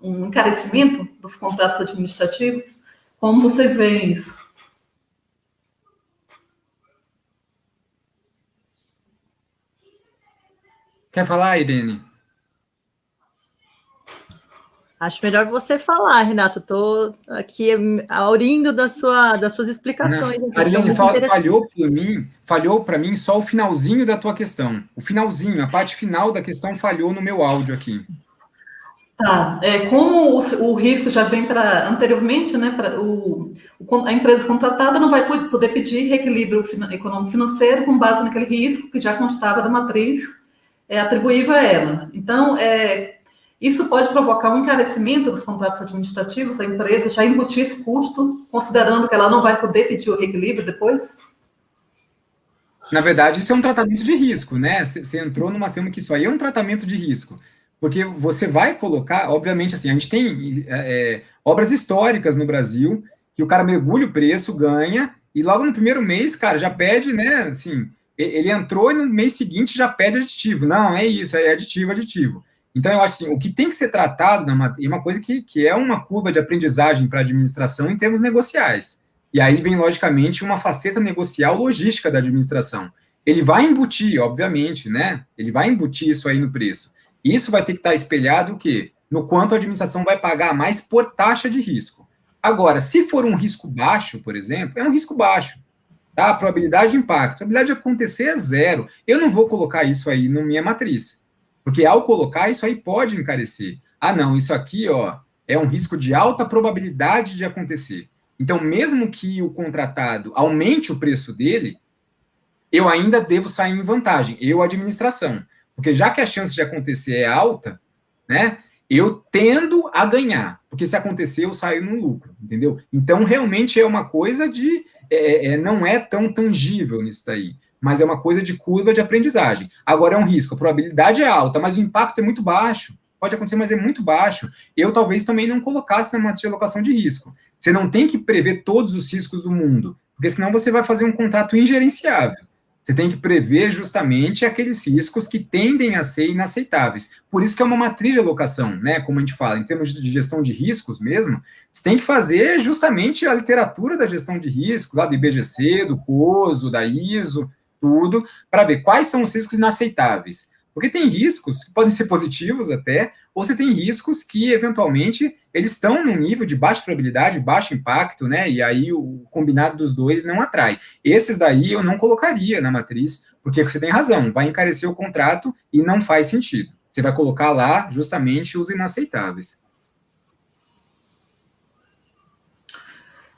um encarecimento dos contratos administrativos? Como vocês veem isso? Quer falar, Irene? Acho melhor você falar, Renato. Estou aqui aurindo das suas explicações. Marilene, falhou para mim só o finalzinho da tua questão. O finalzinho, a parte final da questão falhou no meu áudio aqui. Tá. Como o risco já vem anteriormente, né? A empresa contratada não vai poder pedir reequilíbrio econômico-financeiro com base naquele risco que já constava da matriz atribuível a ela. Então, isso pode provocar um encarecimento dos contratos administrativos, a empresa já embutir esse custo, considerando que ela não vai poder pedir o reequilíbrio depois? Na verdade, isso é um tratamento de risco, né? Você entrou numa tema que isso aí é um tratamento de risco. Porque você vai colocar, obviamente, assim, a gente tem obras históricas no Brasil, que o cara mergulha o preço, ganha, e logo no primeiro mês, cara, já pede, né, assim, ele entrou e no mês seguinte já pede aditivo. Não, é isso, é aditivo. Então, eu acho assim, o que tem que ser tratado, é uma coisa que é uma curva de aprendizagem para a administração em termos negociais. E aí vem, logicamente, uma faceta negocial logística da administração. Ele vai embutir, obviamente, né, ele vai embutir isso aí no preço. Isso vai ter que estar espelhado o quê? No quanto a administração vai pagar mais por taxa de risco. Agora, se for um risco baixo, por exemplo, é um risco baixo. Tá? A probabilidade de impacto, a probabilidade de acontecer é zero. Eu não vou colocar isso aí na minha matriz. Porque ao colocar, isso aí pode encarecer. Ah, não, isso aqui, ó, é um risco de alta probabilidade de acontecer. Então, mesmo que o contratado aumente o preço dele, eu ainda devo sair em vantagem, eu, administração. Porque já que a chance de acontecer é alta, né, eu tendo a ganhar. Porque se acontecer, eu saio no lucro, entendeu? Então, realmente é uma coisa de... não é tão tangível nisso daí, mas é uma coisa de curva de aprendizagem. Agora, é um risco. A probabilidade é alta, mas o impacto é muito baixo. Pode acontecer, mas é muito baixo. Eu, talvez, também não colocasse na matriz de alocação de risco. Você não tem que prever todos os riscos do mundo, porque senão você vai fazer um contrato ingerenciável. Você tem que prever justamente aqueles riscos que tendem a ser inaceitáveis. Por isso que é uma matriz de alocação, né? Como a gente fala, em termos de gestão de riscos mesmo, você tem que fazer justamente a literatura da gestão de riscos, lá do IBGC, do COSO, da ISO, tudo, para ver quais são os riscos inaceitáveis. Porque tem riscos que podem ser positivos até, ou você tem riscos que, eventualmente, eles estão num nível de baixa probabilidade, baixo impacto, né? E aí o combinado dos dois não atrai. Esses daí eu não colocaria na matriz, porque você tem razão, vai encarecer o contrato e não faz sentido. Você vai colocar lá justamente os inaceitáveis.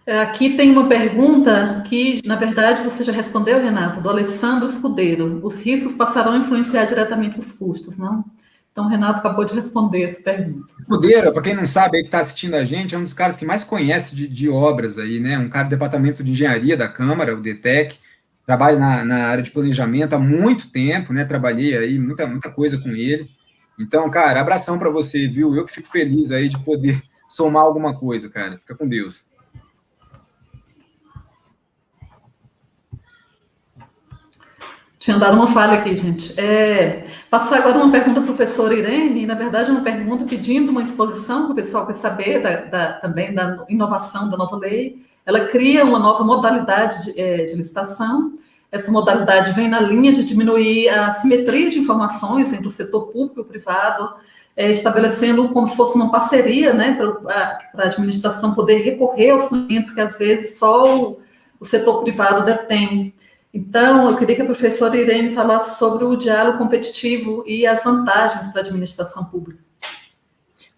Aqui tem uma pergunta que, na verdade, você já respondeu, Renato, do Alessandro Escudeiro. Os riscos passarão a influenciar diretamente os custos, não? Então, o Renato acabou de responder essa pergunta. Escudeiro, para quem não sabe, aí que está assistindo a gente, é um dos caras que mais conhece de obras aí, né? Um cara do departamento de engenharia da Câmara, o DETEC, trabalha na área de planejamento há muito tempo, né? Trabalhei aí muita coisa com ele. Então, cara, abração para você, viu? Eu que fico feliz aí de poder somar alguma coisa, cara. Fica com Deus. Tinha dado uma falha aqui, gente. Passar agora uma pergunta à professora Irene, na verdade é uma pergunta pedindo uma exposição, que o pessoal quer saber também da inovação da nova lei. Ela cria uma nova modalidade de licitação. Essa modalidade vem na linha de diminuir a assimetria de informações entre o setor público e o privado, estabelecendo como se fosse uma parceria, né, para a administração poder recorrer aos clientes que às vezes só o setor privado detém. Então, eu queria que a professora Irene falasse sobre o diálogo competitivo e as vantagens para a administração pública.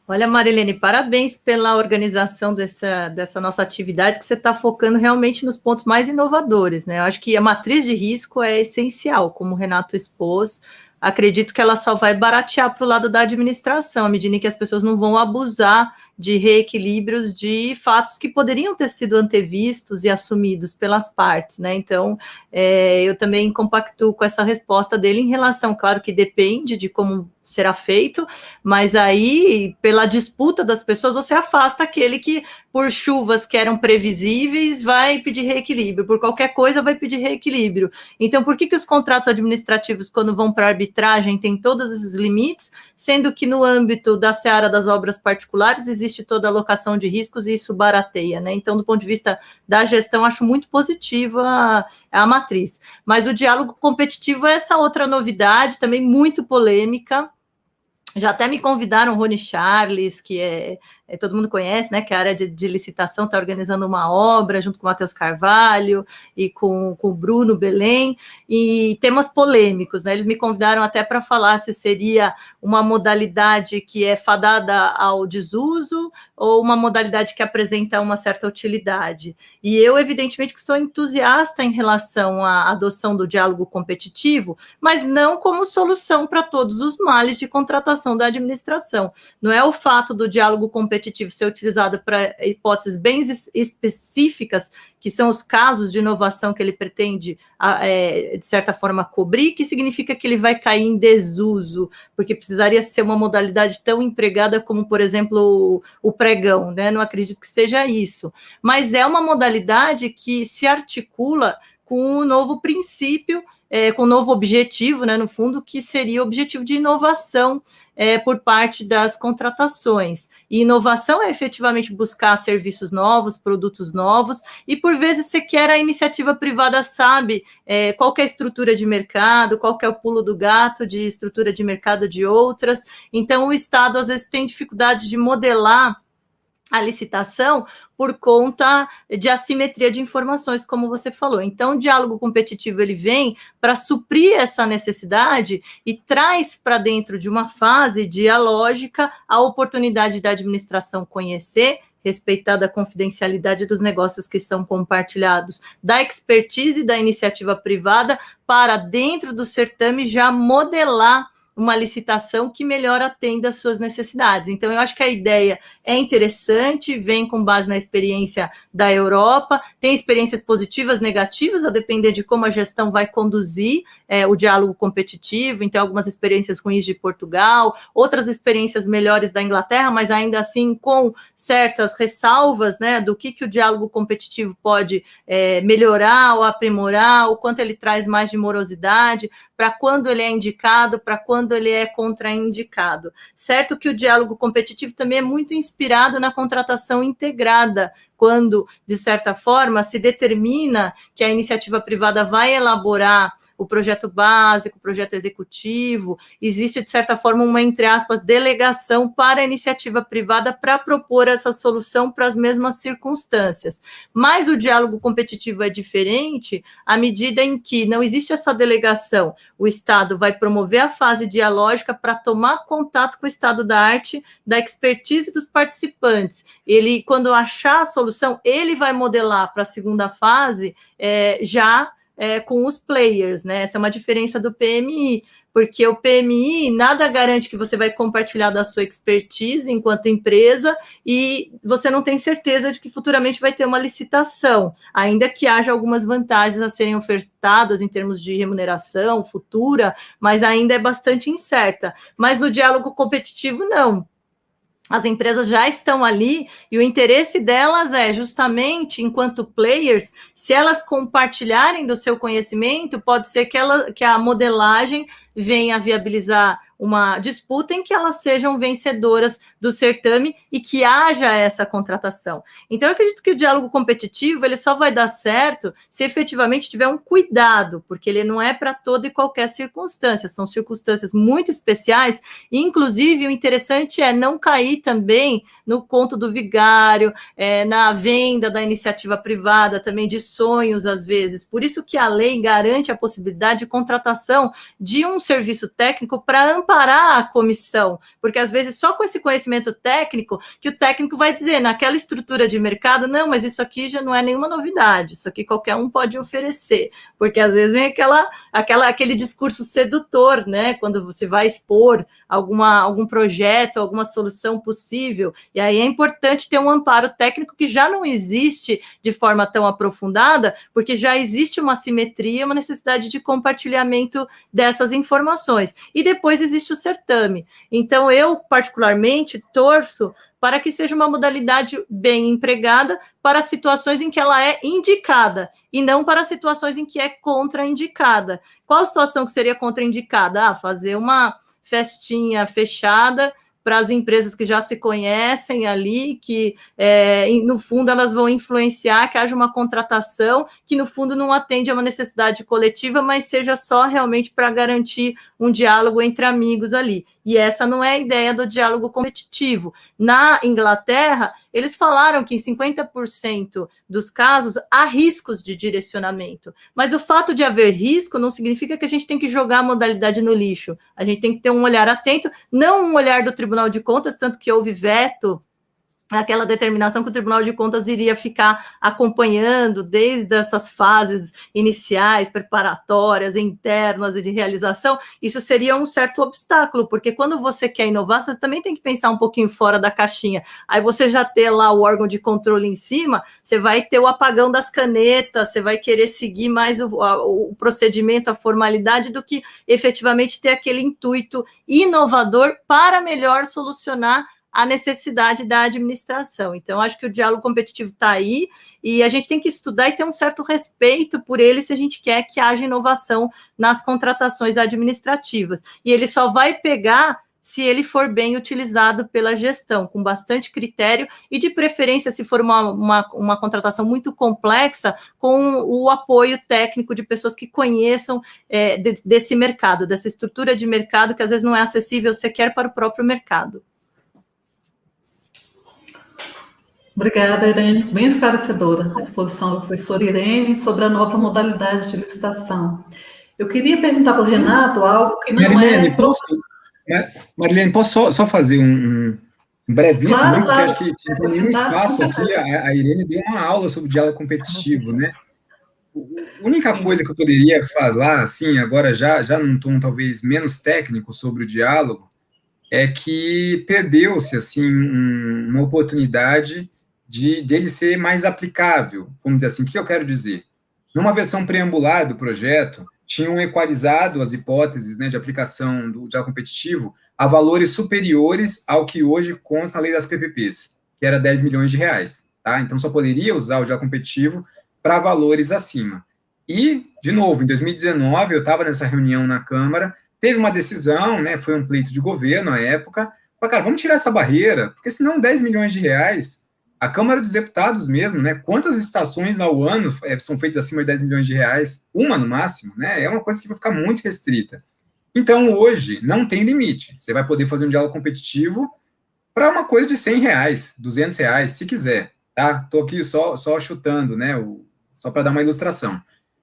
Olha, Marilene, parabéns pela organização dessa nossa atividade, que você está focando realmente nos pontos mais inovadores, né? Eu acho que a matriz de risco é essencial, como o Renato expôs. Acredito que ela só vai baratear para o lado da administração, à medida que as pessoas não vão abusar de reequilíbrios de fatos que poderiam ter sido antevistos e assumidos pelas partes, né? Então, eu também compactuo com essa resposta dele em relação, claro que depende de como será feito, mas aí, pela disputa das pessoas, você afasta aquele que, por chuvas que eram previsíveis, vai pedir reequilíbrio, por qualquer coisa vai pedir reequilíbrio. Então, por que os contratos administrativos, quando vão para a arbitragem, têm todos esses limites, sendo que no âmbito da seara das obras particulares existe toda a alocação de riscos e isso barateia, né? Então, do ponto de vista da gestão, acho muito positiva a matriz. Mas o diálogo competitivo é essa outra novidade, também muito polêmica. Já até me convidaram o Rony Charles, que é todo mundo conhece, né, que a área de licitação está organizando uma obra junto com o Matheus Carvalho e com o Bruno Belém, e temas polêmicos, né? Eles me convidaram até para falar se seria uma modalidade que é fadada ao desuso ou uma modalidade que apresenta uma certa utilidade. E eu, evidentemente, que sou entusiasta em relação à adoção do diálogo competitivo, mas não como solução para todos os males de contratação da administração. Não é o fato do diálogo competitivo ser utilizado para hipóteses bem específicas, que são os casos de inovação que ele pretende, de certa forma, cobrir, que significa que ele vai cair em desuso, porque precisaria ser uma modalidade tão empregada como, por exemplo, o pregão, né? Não acredito que seja isso. Mas é uma modalidade que se articula com um novo princípio, com um novo objetivo, né, no fundo, que seria o objetivo de inovação por parte das contratações. E inovação é efetivamente buscar serviços novos, produtos novos, e por vezes sequer a iniciativa privada sabe qual que é a estrutura de mercado, qual que é o pulo do gato de estrutura de mercado de outras. Então, o Estado, às vezes, tem dificuldade de modelar a licitação por conta de assimetria de informações, como você falou. Então, o diálogo competitivo, ele vem para suprir essa necessidade e traz para dentro de uma fase dialógica a oportunidade da administração conhecer, respeitada a confidencialidade dos negócios que são compartilhados, da expertise da iniciativa privada, para dentro do certame já modelar uma licitação que melhor atenda às suas necessidades. Então, eu acho que a ideia é interessante, vem com base na experiência da Europa, tem experiências positivas, negativas, a depender de como a gestão vai conduzir o diálogo competitivo. Então, algumas experiências ruins de Portugal, outras experiências melhores da Inglaterra, mas ainda assim com certas ressalvas, né, do que o diálogo competitivo pode melhorar ou aprimorar, o quanto ele traz mais de morosidade, para quando ele é indicado, para quando ele é contraindicado. Certo que o diálogo competitivo também é muito inspirado na contratação integrada, quando, de certa forma, se determina que a iniciativa privada vai elaborar o projeto básico, o projeto executivo, existe, de certa forma, uma, entre aspas, delegação para a iniciativa privada para propor essa solução para as mesmas circunstâncias. Mas o diálogo competitivo é diferente à medida em que não existe essa delegação. O Estado vai promover a fase dialógica para tomar contato com o estado da arte, da expertise dos participantes. Ele, quando achar a solução, ele vai modelar para a segunda fase com os players, né? Essa é uma diferença do PMI, porque o PMI nada garante que você vai compartilhar da sua expertise enquanto empresa e você não tem certeza de que futuramente vai ter uma licitação, ainda que haja algumas vantagens a serem ofertadas em termos de remuneração futura, mas ainda é bastante incerta. Mas no diálogo competitivo, não. As empresas já estão ali e o interesse delas é justamente, enquanto players, se elas compartilharem do seu conhecimento, pode ser que a modelagem venha a viabilizar uma disputa em que elas sejam vencedoras do certame e que haja essa contratação. Então, eu acredito que o diálogo competitivo ele só vai dar certo se efetivamente tiver um cuidado, porque ele não é para toda e qualquer circunstância, são circunstâncias muito especiais, e, inclusive, o interessante é não cair também no conto do vigário, na venda da iniciativa privada, também de sonhos, às vezes. Por isso que a lei garante a possibilidade de contratação de um serviço técnico para amparar a comissão, porque às vezes só com esse conhecimento técnico, que o técnico vai dizer, naquela estrutura de mercado, não, mas isso aqui já não é nenhuma novidade, isso aqui qualquer um pode oferecer, porque às vezes vem aquele discurso sedutor, né, quando você vai expor algum projeto, alguma solução possível, e aí é importante ter um amparo técnico que já não existe de forma tão aprofundada, porque já existe uma simetria, uma necessidade de compartilhamento dessas informações. E depois existe o certame. Então, eu, particularmente, torço para que seja uma modalidade bem empregada para situações em que ela é indicada, e não para situações em que é contraindicada. Qual a situação que seria contraindicada? Fazer uma festinha fechada para as empresas que já se conhecem ali, que, no fundo, elas vão influenciar que haja uma contratação que, no fundo, não atende a uma necessidade coletiva, mas seja só realmente para garantir um diálogo entre amigos ali. E essa não é a ideia do diálogo competitivo. Na Inglaterra, eles falaram que em 50% dos casos há riscos de direcionamento. Mas o fato de haver risco não significa que a gente tem que jogar a modalidade no lixo. A gente tem que ter um olhar atento, não um olhar do Tribunal de Contas, tanto que houve veto, aquela determinação que o Tribunal de Contas iria ficar acompanhando desde essas fases iniciais, preparatórias, internas e de realização. Isso seria um certo obstáculo, porque quando você quer inovar, você também tem que pensar um pouquinho fora da caixinha. Aí você já ter lá o órgão de controle em cima, você vai ter o apagão das canetas, você vai querer seguir mais o procedimento, a formalidade, do que efetivamente ter aquele intuito inovador para melhor solucionar a necessidade da administração. Então, acho que o diálogo competitivo está aí, e a gente tem que estudar e ter um certo respeito por ele se a gente quer que haja inovação nas contratações administrativas. E ele só vai pegar se ele for bem utilizado pela gestão, com bastante critério, e de preferência, se for uma contratação muito complexa, com o apoio técnico de pessoas que conheçam desse mercado, dessa estrutura de mercado, que às vezes não é acessível sequer para o próprio mercado. Obrigada, Irene. Bem esclarecedora a exposição da professora Irene sobre a nova modalidade de licitação. Eu queria perguntar para o Renato algo que não Marilene, posso só fazer um brevíssimo, claro, porque claro. Acho que tem nenhum espaço aqui. A Irene deu uma aula sobre diálogo competitivo, né? A única coisa que eu poderia falar, assim, agora já num tom talvez menos técnico sobre o diálogo, é que perdeu-se, assim, uma oportunidade dele ser mais aplicável, vamos dizer assim. O que eu quero dizer? Numa versão preambular do projeto, tinham equalizado as hipóteses, né, de aplicação do diálogo competitivo a valores superiores ao que hoje consta na lei das PPPs, que era 10 milhões de reais, tá? Então, só poderia usar o diálogo competitivo para valores acima. E, de novo, em 2019, eu estava nessa reunião na Câmara, teve uma decisão, né, foi um pleito de governo à época, para, cara, vamos tirar essa barreira, porque senão 10 milhões de reais, a Câmara dos Deputados mesmo, né, quantas licitações ao ano são feitas acima de 10 milhões de reais? Uma no máximo, né, é uma coisa que vai ficar muito restrita. Então, hoje, não tem limite, você vai poder fazer um diálogo competitivo para uma coisa de 100 reais, 200 reais, se quiser, tá? Estou aqui só chutando, né, só para dar uma ilustração.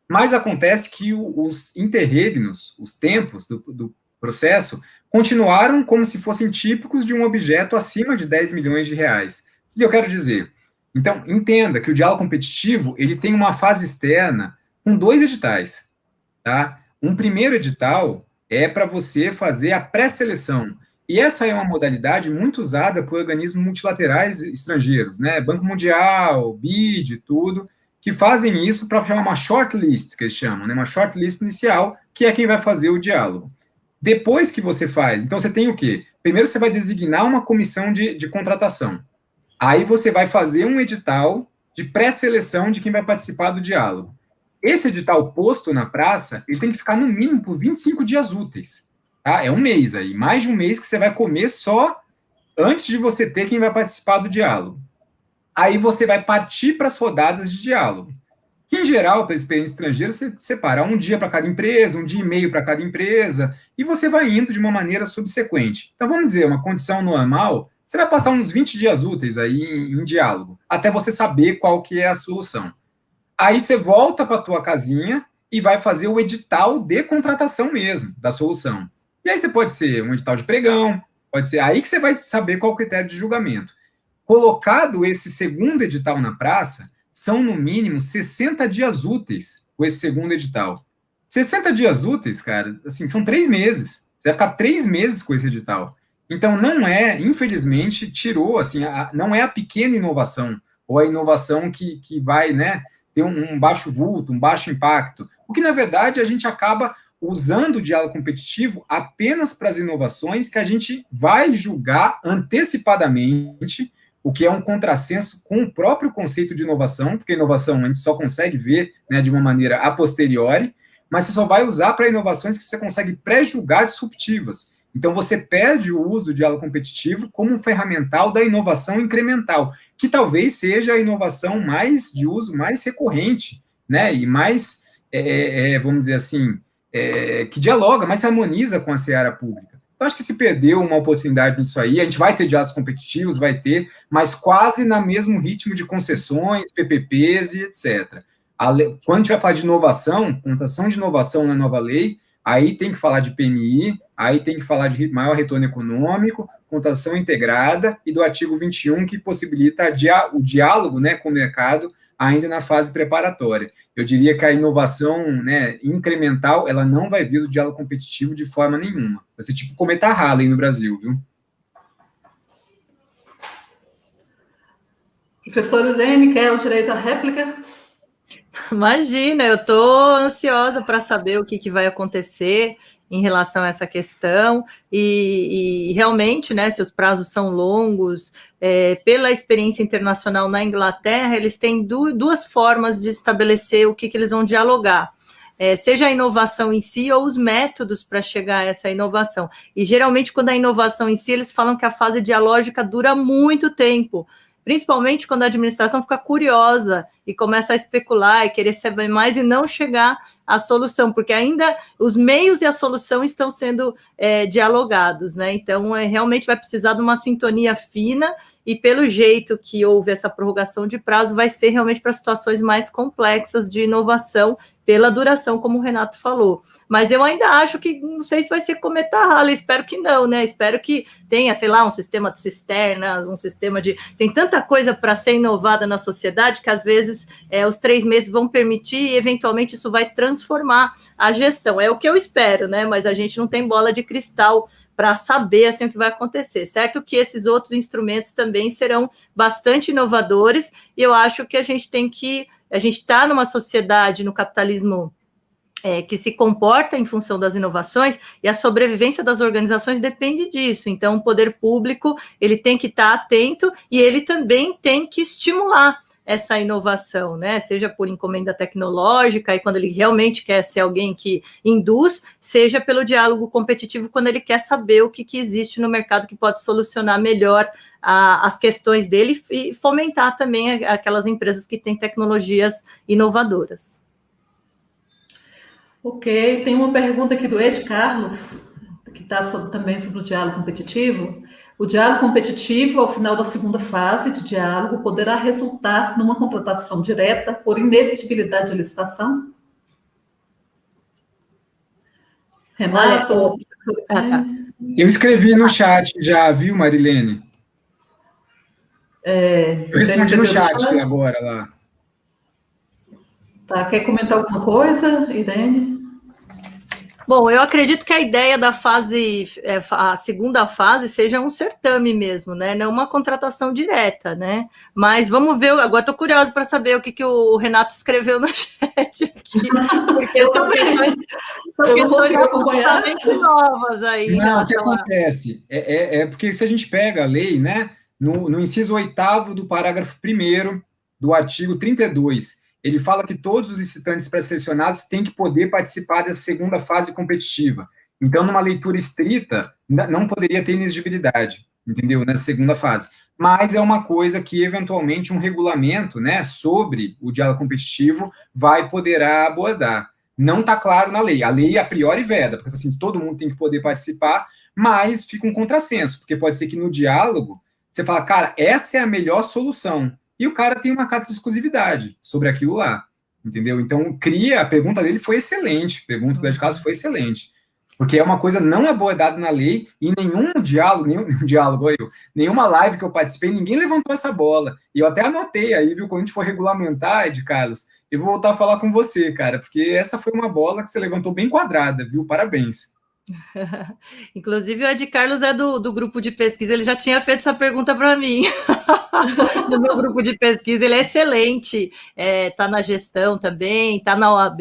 Mas acontece que os interregnos, os tempos do processo, continuaram como se fossem típicos de um objeto acima de 10 milhões de reais. O que eu quero dizer? Então, entenda que o diálogo competitivo, ele tem uma fase externa com 2 editais, tá? Um primeiro edital é para você fazer a pré-seleção, e essa é uma modalidade muito usada por organismos multilaterais estrangeiros, né? Banco Mundial, BID, tudo, que fazem isso para chamar uma shortlist, que eles chamam, né? Uma shortlist inicial, que é quem vai fazer o diálogo. Depois que você faz, então você tem o quê? Primeiro você vai designar uma comissão de contratação. Aí você vai fazer um edital de pré-seleção de quem vai participar do diálogo. Esse edital posto na praça, ele tem que ficar no mínimo por 25 dias úteis. Tá? É um mês aí, mais de um mês que você vai comer só antes de você ter quem vai participar do diálogo. Aí você vai partir para as rodadas de diálogo. Que, em geral, para a experiência estrangeira, você separa um dia para cada empresa, um dia e meio para cada empresa, e você vai indo de uma maneira subsequente. Então, vamos dizer, uma condição normal, você vai passar uns 20 dias úteis aí em diálogo, até você saber qual que é a solução. Aí você volta para a tua casinha e vai fazer o edital de contratação mesmo, da solução. E aí você pode ser um edital de pregão, pode ser aí que você vai saber qual o critério de julgamento. Colocado esse segundo edital na praça, são no mínimo 60 dias úteis com esse segundo edital. 60 dias úteis, cara, assim, são 3 meses. Você vai ficar 3 meses com esse edital. Então, não é, infelizmente, tirou, assim, não é a pequena inovação, ou a inovação que vai, né, ter um baixo vulto, um baixo impacto. O que, na verdade, a gente acaba usando o diálogo competitivo apenas para as inovações que a gente vai julgar antecipadamente, o que é um contrassenso com o próprio conceito de inovação, porque inovação a gente só consegue ver, né, de uma maneira a posteriori, mas você só vai usar para inovações que você consegue pré-julgar disruptivas. Então, você perde o uso do diálogo competitivo como um ferramental da inovação incremental, que talvez seja a inovação de uso mais recorrente, né, e mais, vamos dizer assim, que dialoga, mais se harmoniza com a seara pública. Então, acho que se perdeu uma oportunidade nisso aí. A gente vai ter diálogos competitivos, vai ter, mas quase no mesmo ritmo de concessões, PPPs e etc. Quando a gente vai falar de inovação, contação de inovação na nova lei, aí tem que falar de PMI, aí tem que falar de maior retorno econômico, contação integrada e do artigo 21, que possibilita o diálogo, né, com o mercado ainda na fase preparatória. Eu diria que a inovação, né, incremental, ela não vai vir do diálogo competitivo de forma nenhuma. Vai ser tipo cometa Halley no Brasil, viu? Professora Irene, quer o direito à réplica? Imagina, eu estou ansiosa para saber o que vai acontecer em relação a essa questão, e realmente, né, se os prazos são longos, pela experiência internacional na Inglaterra, eles têm duas formas de estabelecer o que eles vão dialogar, seja a inovação em si ou os métodos para chegar a essa inovação. E geralmente, quando a inovação em si, eles falam que a fase dialógica dura muito tempo, principalmente quando a administração fica curiosa e começa a especular e querer saber mais e não chegar à solução, porque ainda os meios e a solução estão sendo dialogados, né? Então, realmente vai precisar de uma sintonia fina, e pelo jeito que houve essa prorrogação de prazo, vai ser realmente para situações mais complexas de inovação, pela duração, como o Renato falou. Mas eu ainda acho que, não sei se vai ser cometa Halley, espero que não, né? Espero que tenha, sei lá, um sistema de cisternas, um sistema de... Tem tanta coisa para ser inovada na sociedade que, às vezes, os 3 meses vão permitir e, eventualmente, isso vai transformar a gestão. É o que eu espero, né? Mas a gente não tem bola de cristal para saber, assim, o que vai acontecer. Certo que esses outros instrumentos também serão bastante inovadores, e eu acho que a gente tem que... A gente está numa sociedade, no capitalismo, que se comporta em função das inovações, e a sobrevivência das organizações depende disso. Então, o poder público, ele tem que estar atento, e ele também tem que estimular essa inovação, né? Seja por encomenda tecnológica, e quando ele realmente quer ser alguém que induz, seja pelo diálogo competitivo, quando ele quer saber o que existe no mercado que pode solucionar melhor as questões dele, e fomentar também aquelas empresas que têm tecnologias inovadoras. Ok, tem uma pergunta aqui do Ed Carlos, que está também sobre o diálogo competitivo. O diálogo competitivo, ao final da segunda fase de diálogo, poderá resultar numa contratação direta por inexigibilidade de licitação? Renato? Eu escrevi no chat já, viu, Marilene? Eu respondi no chat agora lá. Tá, quer comentar alguma coisa, Irene? Bom, eu acredito que a ideia da fase, a segunda fase, seja um certame mesmo, né? Não uma contratação direta, né? Mas vamos ver, agora estou curiosa para saber o que o Renato escreveu no chat aqui, porque eu também, mas eu não consigo acompanhar. Novas aí. Não, o que acontece? Porque se a gente pega a lei, né? No inciso 8º do parágrafo 1º do artigo 32, ele fala que todos os licitantes pré-selecionados têm que poder participar da segunda fase competitiva. Então, numa leitura estrita, não poderia ter inexigibilidade, entendeu? Nessa segunda fase. Mas é uma coisa que, eventualmente, um regulamento, né, sobre o diálogo competitivo poderá abordar. Não está claro na lei. A lei, a priori, veda, porque assim, todo mundo tem que poder participar, mas fica um contrassenso, porque pode ser que no diálogo você fala, cara, essa é a melhor solução. E o cara tem uma carta de exclusividade sobre aquilo lá, entendeu? Então, a pergunta dele foi excelente, a pergunta do Ed Carlos foi excelente, porque é uma coisa não abordada na lei, e nenhuma live que eu participei, ninguém levantou essa bola, e eu até anotei aí, viu, quando a gente for regulamentar, Ed Carlos, eu vou voltar a falar com você, cara, porque essa foi uma bola que você levantou bem quadrada, viu, parabéns. Inclusive o Ed Carlos é do grupo de pesquisa, ele já tinha feito essa pergunta para mim. No meu grupo de pesquisa, ele é excelente, está na gestão também, está na OAB,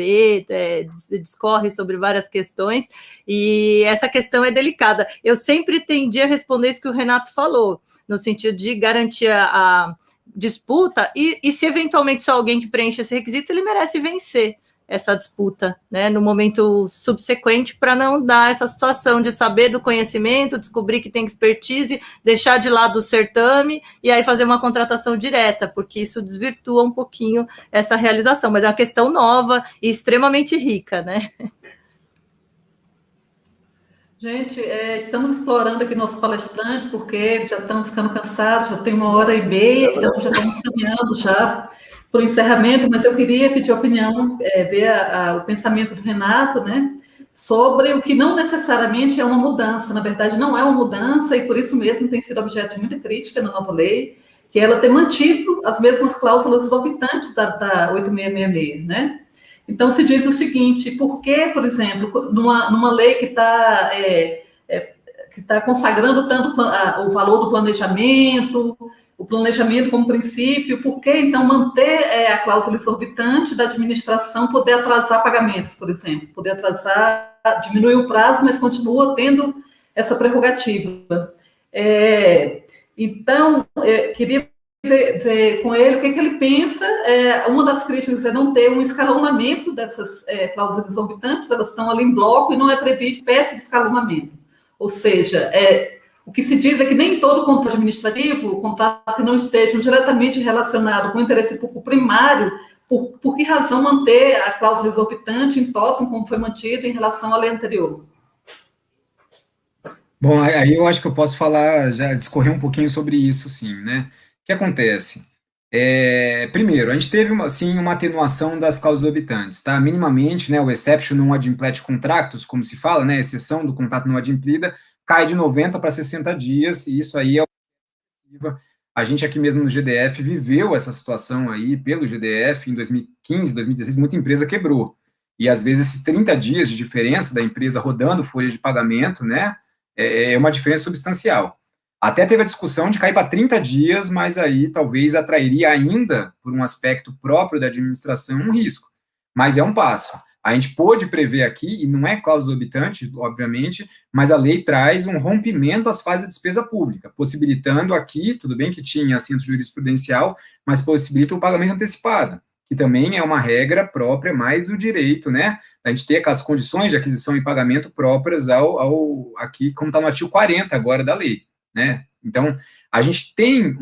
discorre sobre várias questões, e essa questão é delicada. Eu sempre tendi a responder isso que o Renato falou, no sentido de garantir a disputa, e se eventualmente só alguém que preenche esse requisito, ele merece vencer essa disputa, né, no momento subsequente, para não dar essa situação de saber do conhecimento, descobrir que tem expertise, deixar de lado o certame e aí fazer uma contratação direta, porque isso desvirtua um pouquinho essa realização, mas é uma questão nova e extremamente rica, né? Gente, estamos explorando aqui nossos palestrantes, porque eles já estão ficando cansados, já tem 1h30, então já estamos caminhando já para o encerramento, mas eu queria pedir a opinião, ver o pensamento do Renato, né, sobre o que não necessariamente é uma mudança, na verdade não é uma mudança, e por isso mesmo tem sido objeto de muita crítica na nova lei, que é ela ter mantido as mesmas cláusulas exorbitantes da 8666, né? Então, se diz o seguinte, por que, por exemplo, numa lei que está consagrando tanto o valor do planejamento, o planejamento como princípio, por que, então, manter a cláusula exorbitante da administração poder atrasar pagamentos, por exemplo, poder atrasar, diminuir o prazo, mas continua tendo essa prerrogativa. Então, queria ver com ele o que ele pensa. Uma das críticas é não ter um escalonamento dessas cláusulas exorbitantes, elas estão ali em bloco e não é previsto espécie de escalonamento. Ou seja, o que se diz é que nem todo contrato administrativo, contrato que não esteja diretamente relacionado com o interesse público primário, por que razão manter a cláusula exorbitante em totum, como foi mantida em relação à lei anterior? Bom, aí eu acho que eu posso falar, já discorrer um pouquinho sobre isso, sim, né? O que acontece? Primeiro, a gente teve, uma atenuação das cláusulas exorbitantes, tá? Minimamente, né, o exception non adimplete contractus, como se fala, né, a exceção do contrato não adimplida, cai de 90 para 60 dias, e isso aí a gente aqui mesmo no GDF viveu essa situação aí, pelo GDF, em 2015, 2016, muita empresa quebrou. E, às vezes, esses 30 dias de diferença da empresa rodando folha de pagamento, né, é uma diferença substancial. Até teve a discussão de cair para 30 dias, mas aí talvez atrairia ainda, por um aspecto próprio da administração, um risco. Mas é um passo. A gente pôde prever aqui, e não é cláusula exorbitante, obviamente, mas a lei traz um rompimento às fases de despesa pública, possibilitando aqui, tudo bem que tinha assento jurisprudencial, mas possibilita o pagamento antecipado, que também é uma regra própria mais do direito, né? A gente ter aquelas condições de aquisição e pagamento próprias aqui, como está no artigo 40 agora da lei, né? Então, a gente tem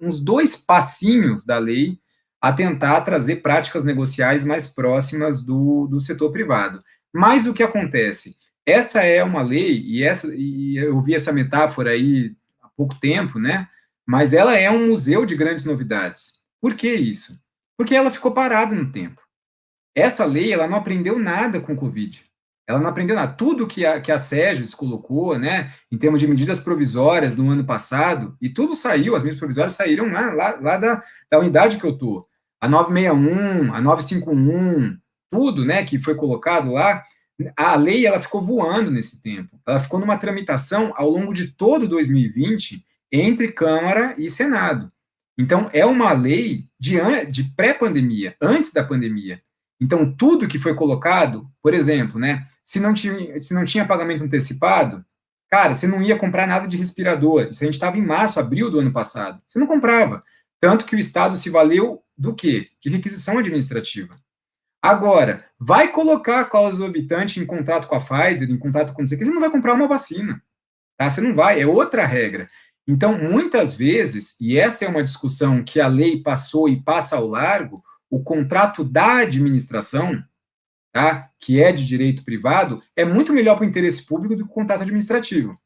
uns 2 passinhos da lei a tentar trazer práticas negociais mais próximas do setor privado. Mas o que acontece? Essa é uma lei, e eu vi essa metáfora aí há pouco tempo, né? Mas ela é um museu de grandes novidades. Por que isso? Porque ela ficou parada no tempo. Essa lei, ela não aprendeu nada com o Covid. Ela não aprendeu nada. Tudo que a SEGES colocou, né, em termos de medidas provisórias no ano passado, e tudo saiu, as medidas provisórias saíram lá da unidade que eu estou. A 961, a 951, tudo, né, que foi colocado lá, a lei, ela ficou voando nesse tempo. Ela ficou numa tramitação ao longo de todo 2020 entre Câmara e Senado. Então, é uma lei de pré-pandemia, antes da pandemia. Então, tudo que foi colocado, por exemplo, né, se não tinha pagamento antecipado, cara, você não ia comprar nada de respirador. Isso a gente estava em março, abril do ano passado. Você não comprava. Tanto que o Estado se valeu do quê? De requisição administrativa. Agora, vai colocar a cláusula exorbitante em contrato com a Pfizer, em contrato com você não vai comprar uma vacina. Tá? Você não vai, é outra regra. Então, muitas vezes, e essa é uma discussão que a lei passou e passa ao largo, o contrato da administração, tá, que é de direito privado, é muito melhor para o interesse público do que o contrato administrativo.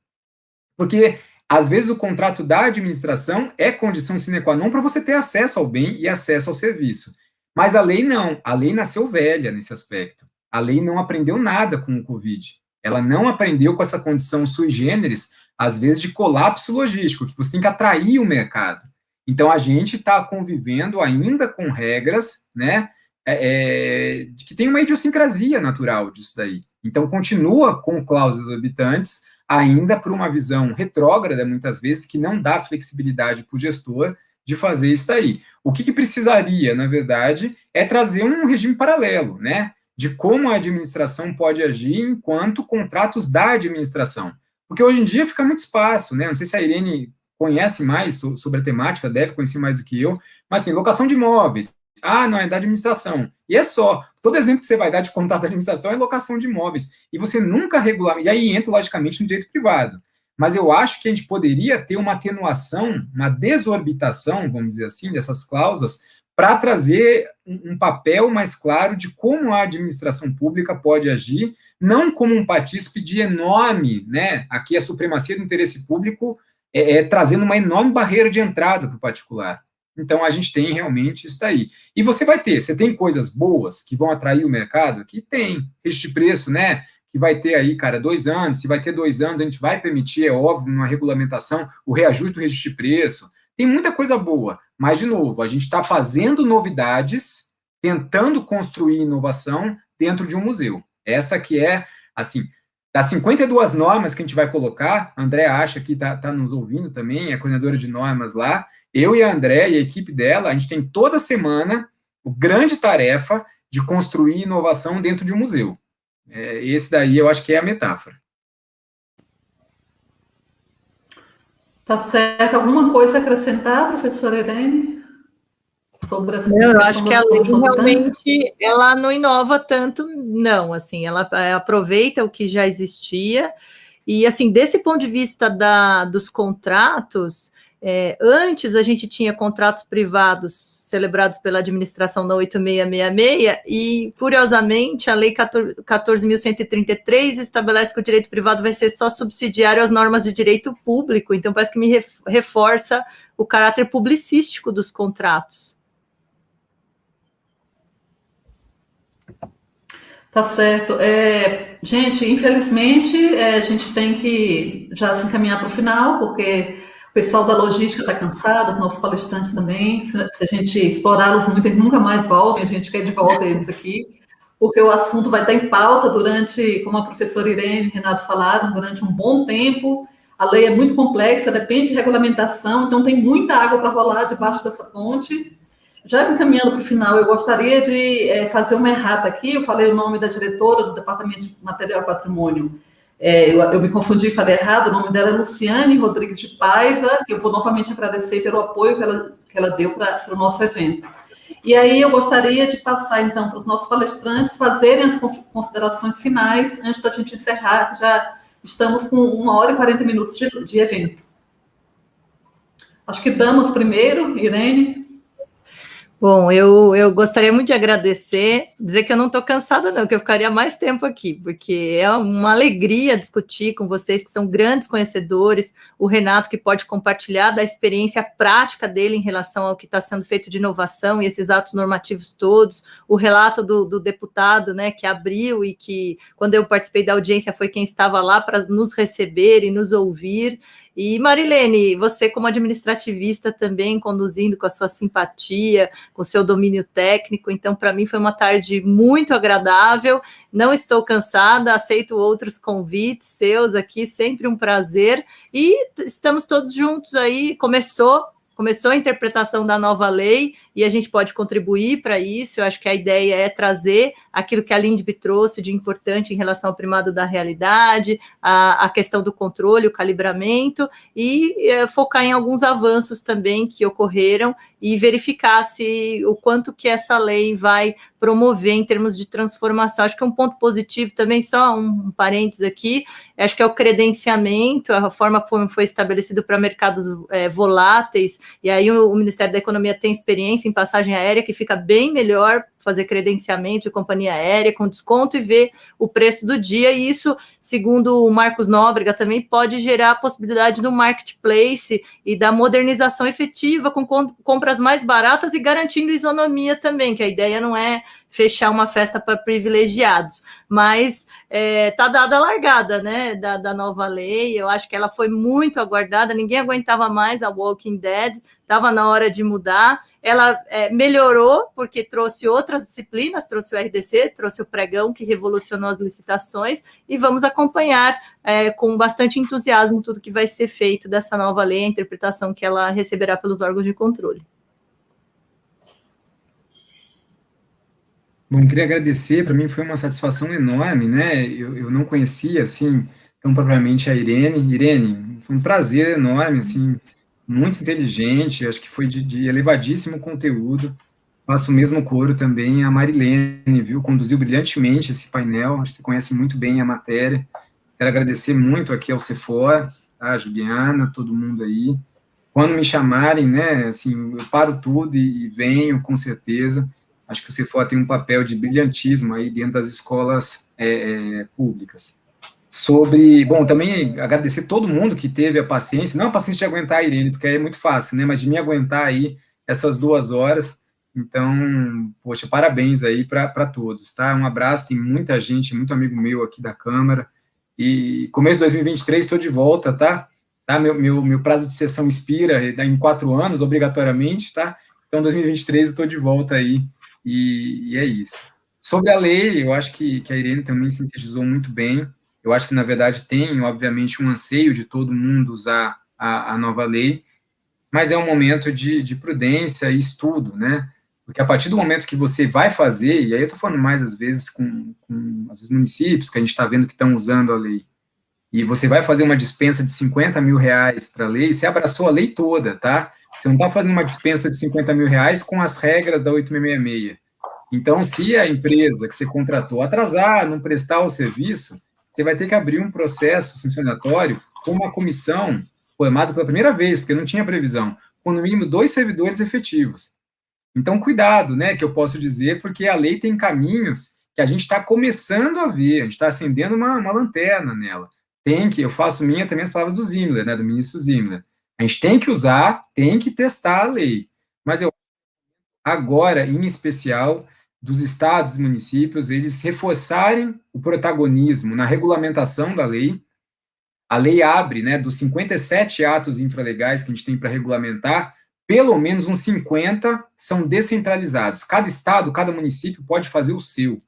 Porque, às vezes, o contrato da administração é condição sine qua non para você ter acesso ao bem e acesso ao serviço. Mas a lei não. A lei nasceu velha nesse aspecto. A lei não aprendeu nada com o Covid. Ela não aprendeu com essa condição sui generis, às vezes, de colapso logístico, que você tem que atrair o mercado. Então, a gente está convivendo ainda com regras, né, que tem uma idiosincrasia natural disso daí. Então, continua com cláusulas exorbitantes, ainda por uma visão retrógrada, muitas vezes, que não dá flexibilidade para o gestor de fazer isso daí. O que precisaria, na verdade, é trazer um regime paralelo, né, de como a administração pode agir enquanto contratos da administração. Porque hoje em dia fica muito espaço, né, não sei se a Irene conhece mais sobre a temática, deve conhecer mais do que eu, mas assim, locação de imóveis, não, é da administração, e é só, todo exemplo que você vai dar de contrato de administração é locação de imóveis, e você nunca regular, e aí entra, logicamente, no direito privado, mas eu acho que a gente poderia ter uma atenuação, uma desorbitação, vamos dizer assim, dessas cláusulas, para trazer um papel mais claro de como a administração pública pode agir não como um patíspide enorme, né? Aqui a supremacia do interesse público trazendo uma enorme barreira de entrada para o particular. Então, a gente tem realmente isso daí. E você tem coisas boas que vão atrair o mercado? Que tem. Registro de preço, né? Que vai ter aí, cara, 2 anos. Se vai ter 2 anos, a gente vai permitir, é óbvio, numa regulamentação, o reajuste do registro de preço. Tem muita coisa boa. Mas, de novo, a gente está fazendo novidades, tentando construir inovação dentro de um museu. Essa que é, assim, das 52 normas que a gente vai colocar, a Andréa acha que está nos ouvindo também, é coordenadora de normas lá, eu e a Andréa e a equipe dela, a gente tem toda semana a grande tarefa de construir inovação dentro de um museu. Esse daí eu acho que é a metáfora. Tá certo. Alguma coisa a acrescentar, professora Irene? Sobre essa eu acho que a lei realmente ela não inova tanto, não, assim, ela aproveita o que já existia, e assim, desse ponto de vista dos contratos, antes a gente tinha contratos privados celebrados pela administração da 8666, e, curiosamente, a Lei 14.133 estabelece que o direito privado vai ser só subsidiário às normas de direito público, então parece que me reforça o caráter publicístico dos contratos. Tá certo. Gente, infelizmente, a gente tem que já se encaminhar para o final, porque o pessoal da logística está cansado, os nossos palestrantes também. Se a gente explorá-los muito, eles nunca mais voltam, a gente quer de volta eles aqui, porque o assunto vai estar em pauta durante, como a professora Irene e o Renato falaram, durante um bom tempo. A lei é muito complexa, depende de regulamentação, então tem muita água para rolar debaixo dessa ponte. Já me encaminhando para o final, eu gostaria de fazer uma errata aqui. Eu falei o nome da diretora do Departamento de Material e Patrimônio. Eu me confundi e falei errado. O nome dela é Luciane Rodrigues de Paiva, que eu vou novamente agradecer pelo apoio que ela deu para o nosso evento. E aí eu gostaria de passar, então, para os nossos palestrantes fazerem as considerações finais antes da gente encerrar, que já estamos com 1 hora e 40 minutos de evento. Acho que damos primeiro, Irene. Bom, eu gostaria muito de agradecer, dizer que eu não estou cansada não, que eu ficaria mais tempo aqui, porque é uma alegria discutir com vocês, que são grandes conhecedores, o Renato, que pode compartilhar da experiência prática dele em relação ao que está sendo feito de inovação e esses atos normativos todos, o relato do deputado, né, que abriu e que, quando eu participei da audiência, foi quem estava lá para nos receber e nos ouvir. E, Marilene, você como administrativista também, conduzindo com a sua simpatia, com o seu domínio técnico, então, para mim, foi uma tarde muito agradável, não estou cansada, aceito outros convites seus aqui, sempre um prazer, e estamos todos juntos aí, começou a interpretação da nova lei, e a gente pode contribuir para isso. Eu acho que a ideia é trazer aquilo que a Lindb trouxe de importante em relação ao primado da realidade, a questão do controle, o calibramento, e focar em alguns avanços também que ocorreram, e verificar o quanto que essa lei vai promover em termos de transformação. Acho que é um ponto positivo também, só um parênteses aqui, acho que é o credenciamento, a forma como foi estabelecido para mercados voláteis, e aí o Ministério da Economia tem experiência em passagem aérea, que fica bem melhor fazer credenciamento de companhia aérea com desconto e ver o preço do dia, e isso, segundo o Marcos Nóbrega, também pode gerar a possibilidade do marketplace e da modernização efetiva, com compras mais baratas e garantindo isonomia também, que a ideia não é fechar uma festa para privilegiados, mas está dada a largada, né, da nova lei. Eu acho que ela foi muito aguardada, ninguém aguentava mais a Walking Dead, estava na hora de mudar. Ela melhorou, porque trouxe outras disciplinas, trouxe o RDC, trouxe o pregão, que revolucionou as licitações, e vamos acompanhar com bastante entusiasmo tudo que vai ser feito dessa nova lei, a interpretação que ela receberá pelos órgãos de controle. Bom, queria agradecer, para mim foi uma satisfação enorme, né, eu não conhecia, assim, tão propriamente a Irene. Irene, foi um prazer enorme, assim, muito inteligente, acho que foi de elevadíssimo conteúdo. Faço o mesmo coro também a Marilene, viu, conduziu brilhantemente esse painel, acho que você conhece muito bem a matéria. Quero agradecer muito aqui ao CEFOR, a Juliana, todo mundo aí. Quando me chamarem, né, assim, eu paro tudo e venho, com certeza. Acho que o CIFOA tem um papel de brilhantismo aí dentro das escolas públicas. Bom, também agradecer todo mundo que teve a paciência, não a paciência de aguentar a Irene, porque aí é muito fácil, né, mas de me aguentar aí essas 2 horas. Então, poxa, parabéns aí para todos, tá? Um abraço, tem muita gente, muito amigo meu aqui da Câmara, e começo de 2023 estou de volta, tá? Meu prazo de sessão expira em 4 anos, obrigatoriamente, tá? Então, 2023 eu estou de volta aí, e é isso. Sobre a lei, eu acho que a Irene também sintetizou muito bem. Eu acho que, na verdade, tem, obviamente, um anseio de todo mundo usar a nova lei, mas é um momento de prudência e estudo, né? Porque a partir do momento que você vai fazer, e aí eu estou falando mais, às vezes, com às vezes, municípios que a gente está vendo que estão usando a lei, e você vai fazer uma dispensa de 50 mil reais para a lei, você abraçou a lei toda, tá? Você não está fazendo uma dispensa de 50 mil reais com as regras da 8666. Então, se a empresa que você contratou atrasar, não prestar o serviço, você vai ter que abrir um processo sancionatório com uma comissão formada pela primeira vez, porque não tinha previsão, com no mínimo 2 servidores efetivos. Então, cuidado, né, que eu posso dizer, porque a lei tem caminhos que a gente está começando a ver, a gente está acendendo uma lanterna nela. Eu faço minha também as palavras do Zimmer, né, do ministro Zimmer. A gente tem que usar, tem que testar a lei. Mas eu agora, em especial, dos estados e municípios, eles reforçarem o protagonismo na regulamentação da lei. A lei abre, né, dos 57 atos infralegais que a gente tem para regulamentar, pelo menos uns 50 são descentralizados. Cada estado, cada município pode fazer o seu.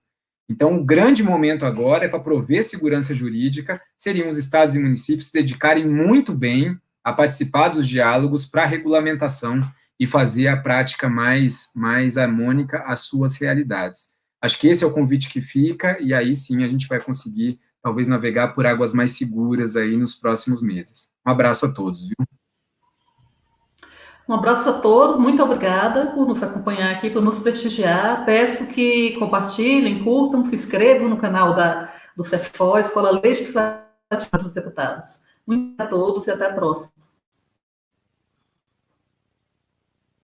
Então, o grande momento agora é para prover segurança jurídica, seriam os estados e municípios se dedicarem muito bem a participar dos diálogos para a regulamentação e fazer a prática mais harmônica às suas realidades. Acho que esse é o convite que fica, e aí sim a gente vai conseguir, talvez, navegar por águas mais seguras aí nos próximos meses. Um abraço a todos, viu? Um abraço a todos, muito obrigada por nos acompanhar aqui, por nos prestigiar. Peço que compartilhem, curtam, se inscrevam no canal do CEFOA, Escola Legislativa dos Deputados. Muito obrigada a todos e até a próxima.